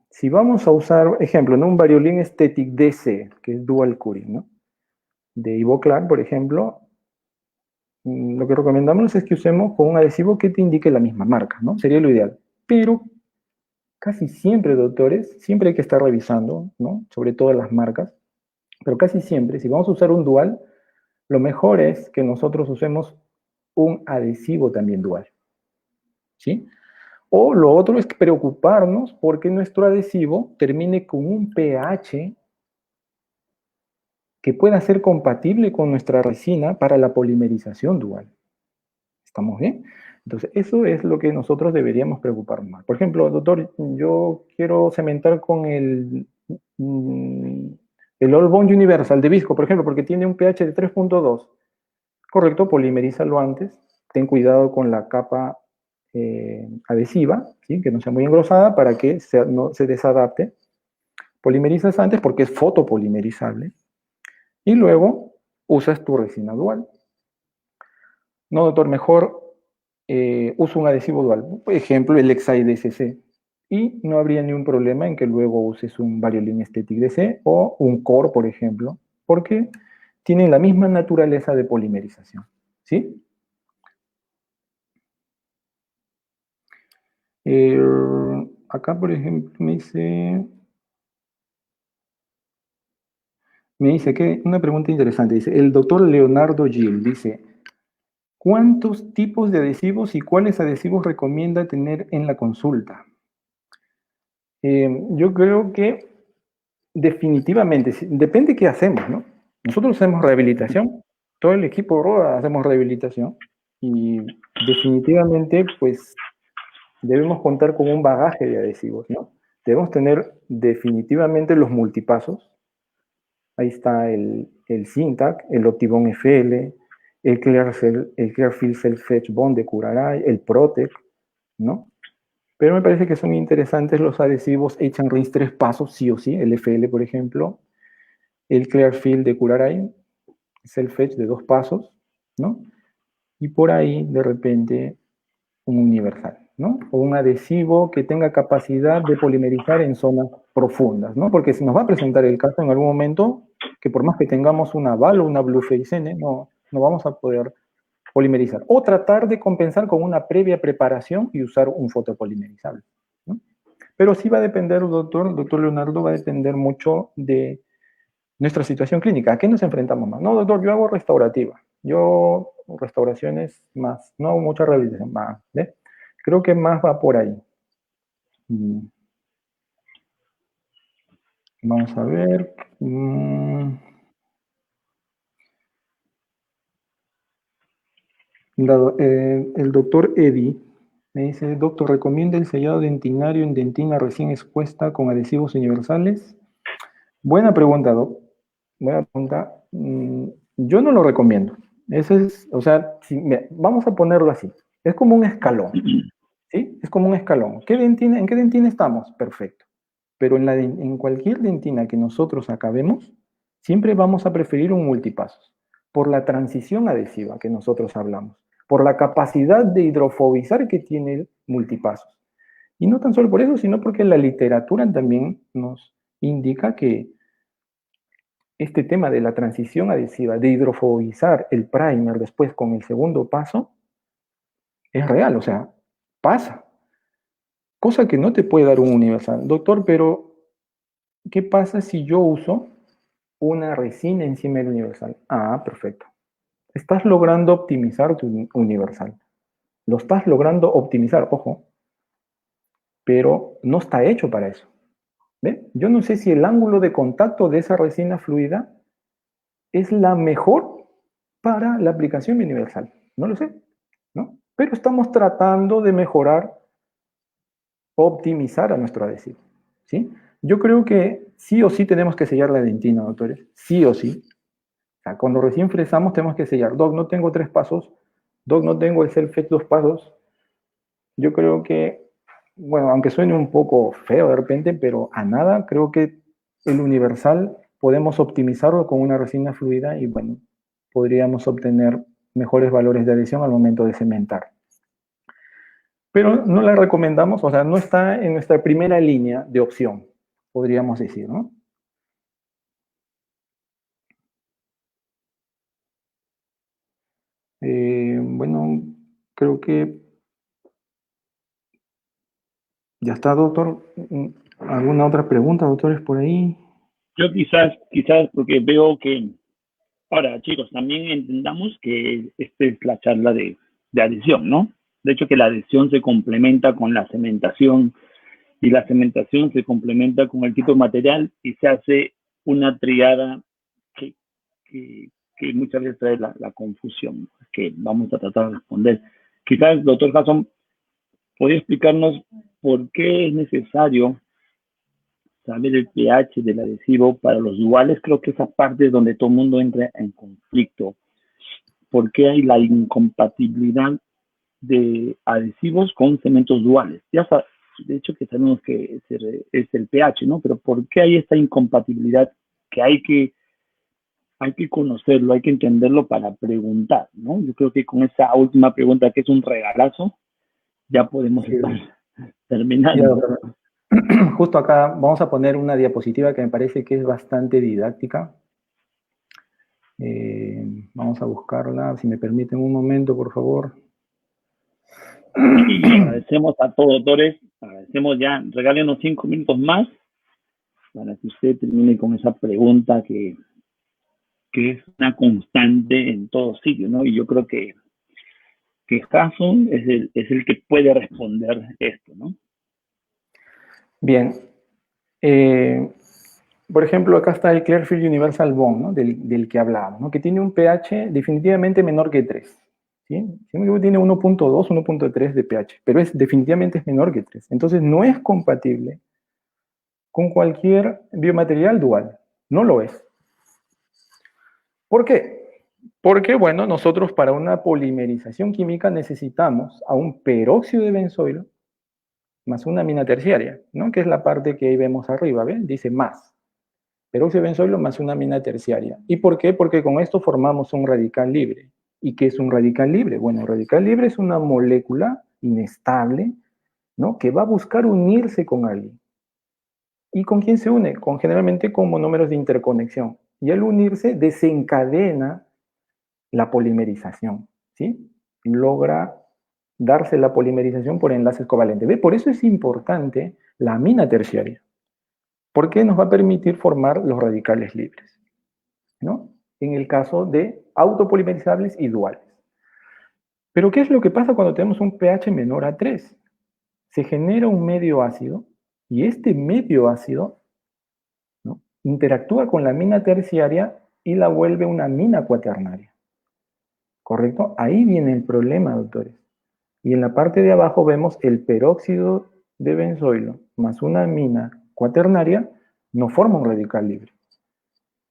B: si vamos a usar, ejemplo, ¿no? Un Variolin Aesthetic DC, que es Dual Curing, ¿no? De Ivoclar, por ejemplo, lo que recomendamos es que usemos con un adhesivo que te indique la misma marca, ¿no? Sería lo ideal. Pero casi siempre, doctores, siempre hay que estar revisando, ¿no? Sobre todo las marcas, pero casi siempre, si vamos a usar un dual, lo mejor es que nosotros usemos un adhesivo también dual, ¿sí? O lo otro es preocuparnos porque nuestro adhesivo termine con un pH que pueda ser compatible con nuestra resina para la polimerización dual. ¿Estamos bien? Entonces, eso es lo que nosotros deberíamos preocuparnos más. Por ejemplo, doctor, yo quiero cementar con el All Bond Universal de Visco, por ejemplo, porque tiene un pH de 3.2. Correcto, polimerízalo antes. Ten cuidado con la capa adhesiva, ¿sí? Que no sea muy engrosada para que no se desadapte. Polimerizas antes porque es fotopolimerizable. Y luego usas tu resina dual. No, doctor, mejor uso un adhesivo dual. Por ejemplo, el Exide DCC. Y no habría ningún problema en que luego uses un Variolin Aesthetic DC o un Core, por ejemplo, porque tienen la misma naturaleza de polimerización. ¿Sí? Acá, por ejemplo, me dice que una pregunta interesante. Dice, el doctor Leonardo Gil dice, ¿cuántos tipos de adhesivos y cuáles adhesivos recomienda tener en la consulta? Yo creo que definitivamente, depende qué hacemos, ¿no? Nosotros hacemos rehabilitación, todo el equipo ROA hacemos rehabilitación y definitivamente, pues, debemos contar con un bagaje de adhesivos, ¿no? Debemos tener definitivamente los multipasos. Ahí está el Syntac, el Optibond FL, el Clearfield Self-Fetch Bond de Curaray, el Protec, ¿no?
C: Pero me parece que son interesantes los adhesivos Etch and Rinse 3 pasos, sí o sí, el FL, por ejemplo, el Clearfield de Curaray, Self-Etch de 2 pasos, ¿no? Y por ahí, de repente, un universal, ¿no? O un adhesivo que tenga capacidad de polimerizar en zonas profundas, ¿no? Porque se nos va a presentar el caso en algún momento que por más que tengamos una VAL o una Blue-Face-N, no vamos a poder polimerizar. O tratar de compensar con una previa preparación y usar un fotopolimerizable, ¿no? Pero sí va a depender, doctor Leonardo, va a depender mucho de nuestra situación clínica. ¿A qué nos enfrentamos más? No, doctor, yo hago restaurativa. Yo restauraciones más, no hago mucha rehabilitación más. ¿Ve? Creo que más va por ahí. Vamos a ver. El doctor Eddie me dice, doctor, ¿recomienda el sellado dentinario en dentina recién expuesta con adhesivos universales? Buena pregunta, doc. Buena pregunta. Yo no lo recomiendo. Eso es, o sea, mira, vamos a ponerlo así. Es como un escalón, ¿sí? Es como un escalón. ¿En qué dentina estamos? Perfecto. Pero en cualquier dentina que nosotros acabemos, siempre vamos a preferir un multipasos, por la transición adhesiva que nosotros hablamos, por la capacidad de hidrofobizar que tiene el multipasos. Y no tan solo por eso, sino porque la literatura también nos indica que este tema de la transición adhesiva, de hidrofobizar el primer después con el segundo paso, es real, o sea, pasa. Cosa que no te puede dar un universal. Doctor, pero ¿qué pasa si yo uso una resina encima del universal? Ah, perfecto. Estás logrando optimizar tu universal. Lo estás logrando optimizar, ojo, pero no está hecho para eso. ¿Ve? Yo no sé si el ángulo de contacto de esa resina fluida es la mejor para la aplicación universal. No lo sé, ¿no? Pero estamos tratando de mejorar, optimizar a nuestro adhesivo, ¿sí? Yo creo que sí o sí tenemos que sellar la dentina, doctores. Sí o sí. O sea, cuando recién fresamos tenemos que sellar. Doc, no tengo 3 pasos. Doc, no tengo el self-etch 2 pasos. Yo creo que, bueno, aunque suene un poco feo de repente, pero a nada, creo que el universal podemos optimizarlo con una resina fluida y, bueno, podríamos obtener mejores valores de adhesión al momento de cementar. Pero no la recomendamos, o sea, no está en nuestra primera línea de opción, podríamos decir, ¿no? Bueno, creo que ya está, doctor. ¿Alguna otra pregunta, doctores, por ahí?
A: Yo quizás, porque veo que, ahora chicos, también entendamos que esta es la charla de adhesión, ¿no? De hecho que la adhesión se complementa con la cementación y la cementación se complementa con el tipo de material y se hace una triada que, que muchas veces trae la confusión, que vamos a tratar de responder. Quizás, doctor Jason, ¿podría explicarnos por qué es necesario saber el pH del adhesivo para los duales? Creo que esa parte es donde todo el mundo entra en conflicto. ¿Por qué hay la incompatibilidad de adhesivos con cementos duales? Ya de hecho que sabemos que es el pH, ¿no? Pero ¿por qué hay esta incompatibilidad que hay que conocerlo, hay que entenderlo para preguntar, ¿no? Yo creo que con esa última pregunta, que es un regalazo, ya podemos
C: Sí.
A: estar terminando.
C: Justo acá vamos a poner una diapositiva que me parece que es bastante didáctica. Vamos a buscarla, si me permiten un momento, por favor.
A: Y agradecemos a todos, doctores, agradecemos ya, regálenos 5 minutos más para que usted termine con esa pregunta que es una constante en todos sitios, ¿no? Y yo creo que Jason es el que puede responder esto, ¿no?
C: Bien. Por ejemplo, acá está el Clearfield Universal Bond, ¿no? del que hablábamos, ¿no? Que tiene un pH definitivamente menor que 3. ¿Sí? Tiene 1.2, 1.3 de pH, pero definitivamente es menor que 3. Entonces no es compatible con cualquier biomaterial dual. No lo es. ¿Por qué? Porque, bueno, nosotros para una polimerización química necesitamos a un peróxido de benzoilo más una amina terciaria, ¿no? Que es la parte que ahí vemos arriba, ¿ven? Dice más. Peróxido de benzoilo más una amina terciaria. ¿Y por qué? Porque con esto formamos un radical libre. ¿Y qué es un radical libre? Bueno, un radical libre es una molécula inestable, ¿no? Que va a buscar unirse con alguien. ¿Y con quién se une? Generalmente con monómeros de interconexión. Y al unirse desencadena la polimerización, ¿sí? Logra darse la polimerización por enlaces covalentes. ¿Ve? Por eso es importante la amina terciaria, porque nos va a permitir formar los radicales libres, ¿no? En el caso de autopolimerizables y duales. Pero ¿qué es lo que pasa cuando tenemos un pH menor a 3? Se genera un medio ácido y este medio ácido, ¿no?, interactúa con la amina terciaria y la vuelve una amina cuaternaria. ¿Correcto? Ahí viene el problema, doctores. Y en la parte de abajo vemos el peróxido de benzoilo más una amina cuaternaria no forma un radical libre.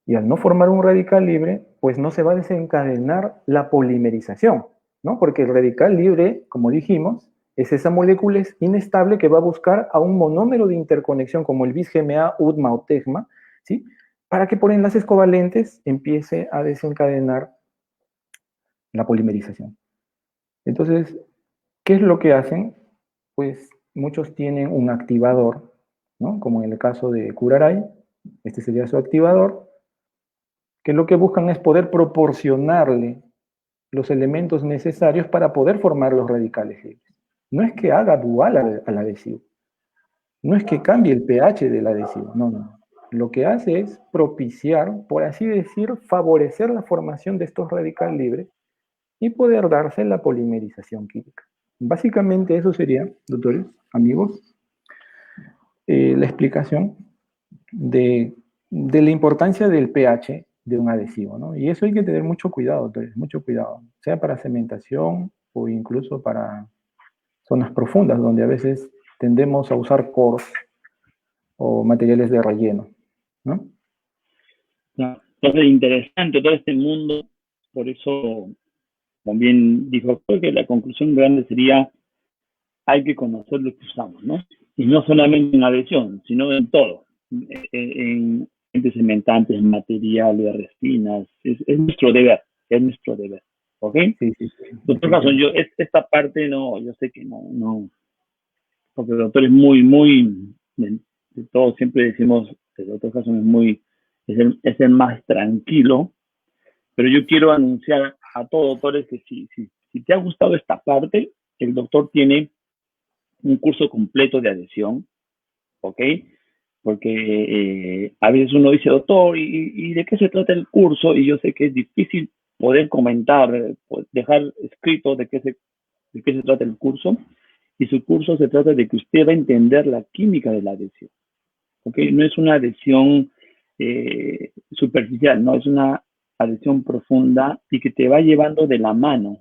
C: Y al no formar un radical libre, pues no se va a desencadenar la polimerización, ¿no? Porque el radical libre, como dijimos, es esa molécula inestable que va a buscar a un monómero de interconexión como el bis-GMA, UDMA o TEGMA, ¿sí? Para que por enlaces covalentes empiece a desencadenar la polimerización. Entonces, ¿qué es lo que hacen? Pues muchos tienen un activador, ¿no? Como en el caso de Curaray, este sería su activador, que lo que buscan es poder proporcionarle los elementos necesarios para poder formar los radicales libres. No es que haga dual al adhesivo, no es que cambie el pH del adhesivo, no, no. Lo que hace es propiciar, por así decir, favorecer la formación de estos radicales libres y poder darse la polimerización química. Básicamente eso sería, doctores, amigos, la explicación de la importancia del pH de un adhesivo, ¿no? Y eso hay que tener mucho cuidado, doctores, mucho cuidado, sea para cementación o incluso para zonas profundas, donde a veces tendemos a usar coros o materiales de relleno, ¿no?
A: Entonces, interesante todo este mundo, por eso, como bien dijo, creo que la conclusión grande sería, hay que conocer lo que usamos, ¿no? Y no solamente en adhesión, sino en todo, en cementantes, materiales, resinas, es nuestro deber, ¿ok?
C: Sí, sí, sí.
A: Doctor Jason, yo esta parte no, yo sé que no, porque el doctor es muy, de todo siempre decimos que el doctor Jason es el más tranquilo, pero yo quiero anunciar a todos doctores que si te ha gustado esta parte, el doctor tiene un curso completo de adhesión, ¿ok? Porque a veces uno dice, doctor, ¿y de qué se trata el curso? Y yo sé que es difícil poder comentar, dejar escrito de qué se trata el curso. Y su curso se trata de que usted va a entender la química de la adhesión, ¿ok? No es una adhesión superficial, no, es una adhesión profunda y que te va llevando de la mano,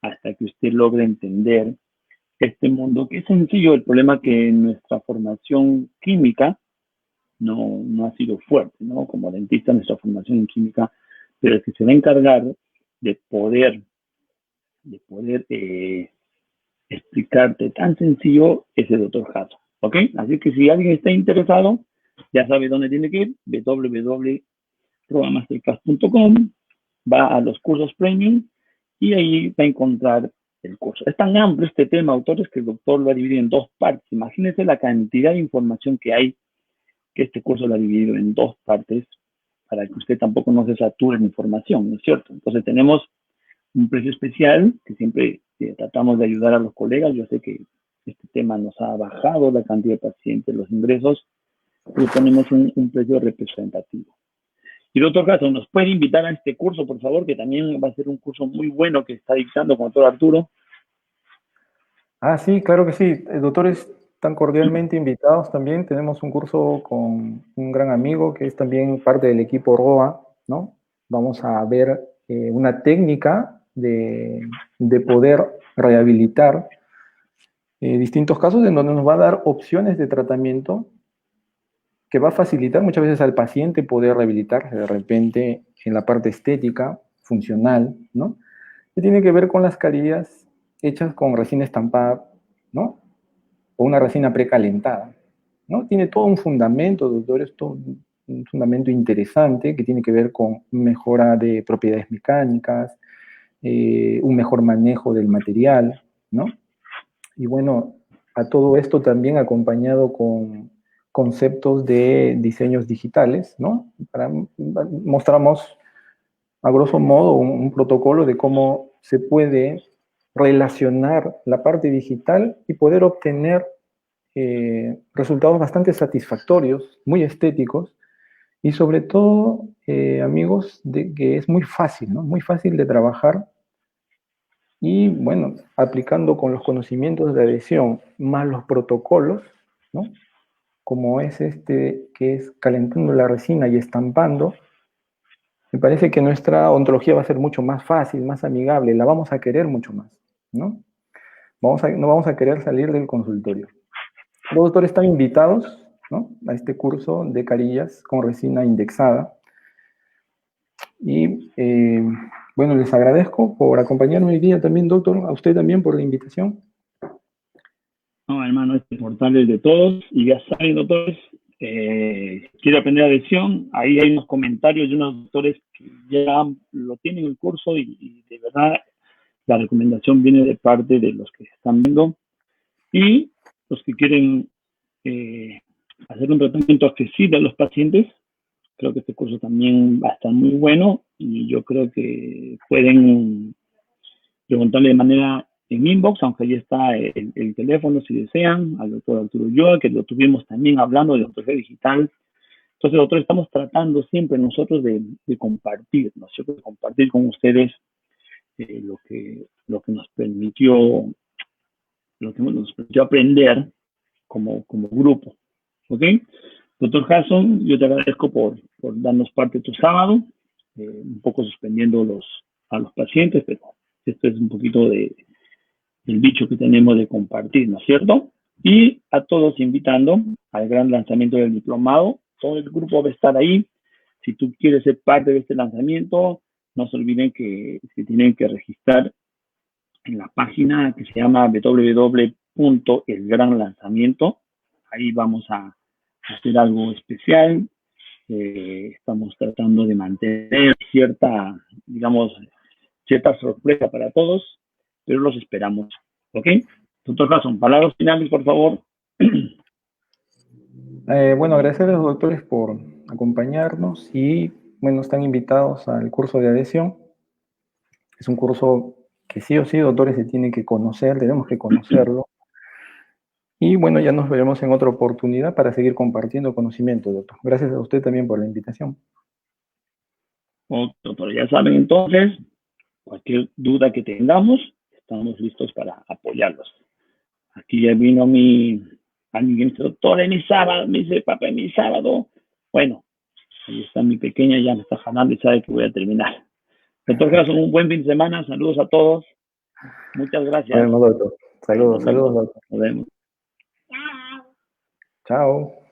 A: hasta que usted logre entender este mundo, que es sencillo. El problema que en nuestra formación química no ha sido fuerte, ¿no? Como dentista, nuestra formación en química, pero el que se va a encargar de poder explicarte tan sencillo es el doctor Jason, ¿ok? Así que si alguien está interesado, ya sabe dónde tiene que ir, www.probamasterclass.com, va a los cursos premium y ahí va a encontrar el curso. Es tan amplio este tema, autores, que el doctor lo ha dividido en dos partes. Imagínense la cantidad de información que hay, que este curso lo ha dividido en dos partes para que usted tampoco no se sature en información, ¿no es cierto? Entonces tenemos un precio especial que siempre tratamos de ayudar a los colegas. Yo sé que este tema nos ha bajado la cantidad de pacientes, los ingresos, pero ponemos un precio representativo. Y doctor Jason, ¿nos puede invitar a este curso, por favor? Que también va a ser un curso muy bueno que está dictando con el doctor Arturo.
C: Ah, sí, claro que sí. Doctores, están cordialmente invitados también. Tenemos un curso con un gran amigo que es también parte del equipo ROA, ¿no? Vamos a ver una técnica de poder rehabilitar distintos casos en donde nos va a dar opciones de tratamiento que va a facilitar muchas veces al paciente poder rehabilitarse de repente en la parte estética, funcional, ¿no? Que tiene que ver con las carillas hechas con resina estampada, ¿no? O una resina precalentada, ¿no? Tiene todo un fundamento, doctor, esto un fundamento interesante que tiene que ver con mejora de propiedades mecánicas, un mejor manejo del material, ¿no? Y bueno, a todo esto también acompañado con conceptos de diseños digitales, ¿no? Mostramos a grosso modo un protocolo de cómo se puede relacionar la parte digital y poder obtener resultados bastante satisfactorios, muy estéticos, y sobre todo, amigos, de que es muy fácil, ¿no? Muy fácil de trabajar y, bueno, aplicando con los conocimientos de adhesión más los protocolos, ¿no? Como es este, que es calentando la resina y estampando, me parece que nuestra ontología va a ser mucho más fácil, más amigable, la vamos a querer mucho más, ¿no? No vamos a querer salir del consultorio. Los doctores están invitados, ¿no?, a este curso de carillas con resina indexada. Y bueno, les agradezco por acompañarme hoy día también, doctor, a usted también por la invitación.
A: No, hermano, este portal es de todos. Y ya saben, doctores, quiero aprender adhesión. Ahí hay unos comentarios de unos doctores que ya lo tienen el curso y de verdad la recomendación viene de parte de los que están viendo. Y los que quieren hacer un tratamiento accesible a los pacientes, creo que este curso también va a estar muy bueno y yo creo que pueden preguntarle de manera en inbox, aunque ahí está el teléfono si desean, al doctor Arturo Ulloa, que lo tuvimos también hablando de ontología digital. Entonces, doctor, estamos tratando siempre nosotros de compartir, ¿no es cierto? De compartir con ustedes lo que nos permitió aprender como grupo, ¿ok? Doctor Hasson, yo te agradezco por darnos parte de tu sábado, un poco suspendiendo a los pacientes, pero esto es un poquito del bicho que tenemos de compartir, ¿no es cierto? Y a todos invitando al gran lanzamiento del diplomado. Todo el grupo va a estar ahí. Si tú quieres ser parte de este lanzamiento, no se olviden que se tienen que registrar en la página que se llama www.elgranlanzamiento. Ahí vamos a hacer algo especial. Estamos tratando de mantener cierta sorpresa para todos, pero los esperamos. ¿Ok? Doctor Hasson, palabras finales, por favor.
C: Bueno, agradecer a los doctores por acompañarnos y, bueno, están invitados al curso de adhesión. Es un curso que sí o sí, doctores, se tiene que conocer, tenemos que conocerlo. Y bueno, ya nos veremos en otra oportunidad para seguir compartiendo conocimiento, doctor. Gracias a usted también por la invitación.
A: Doctor, ya saben entonces, cualquier duda que tengamos, estamos listos para apoyarlos. Aquí ya vino alguien, doctor, en mi sábado, me dice, papá, en mi sábado. Bueno, ahí está mi pequeña, ya me está jalando y sabe que voy a terminar. Doctor Hasson, un buen fin de semana, saludos a todos. Muchas gracias.
C: Bueno, doctor. Saludos, doctor.
A: Nos vemos.
C: Chao.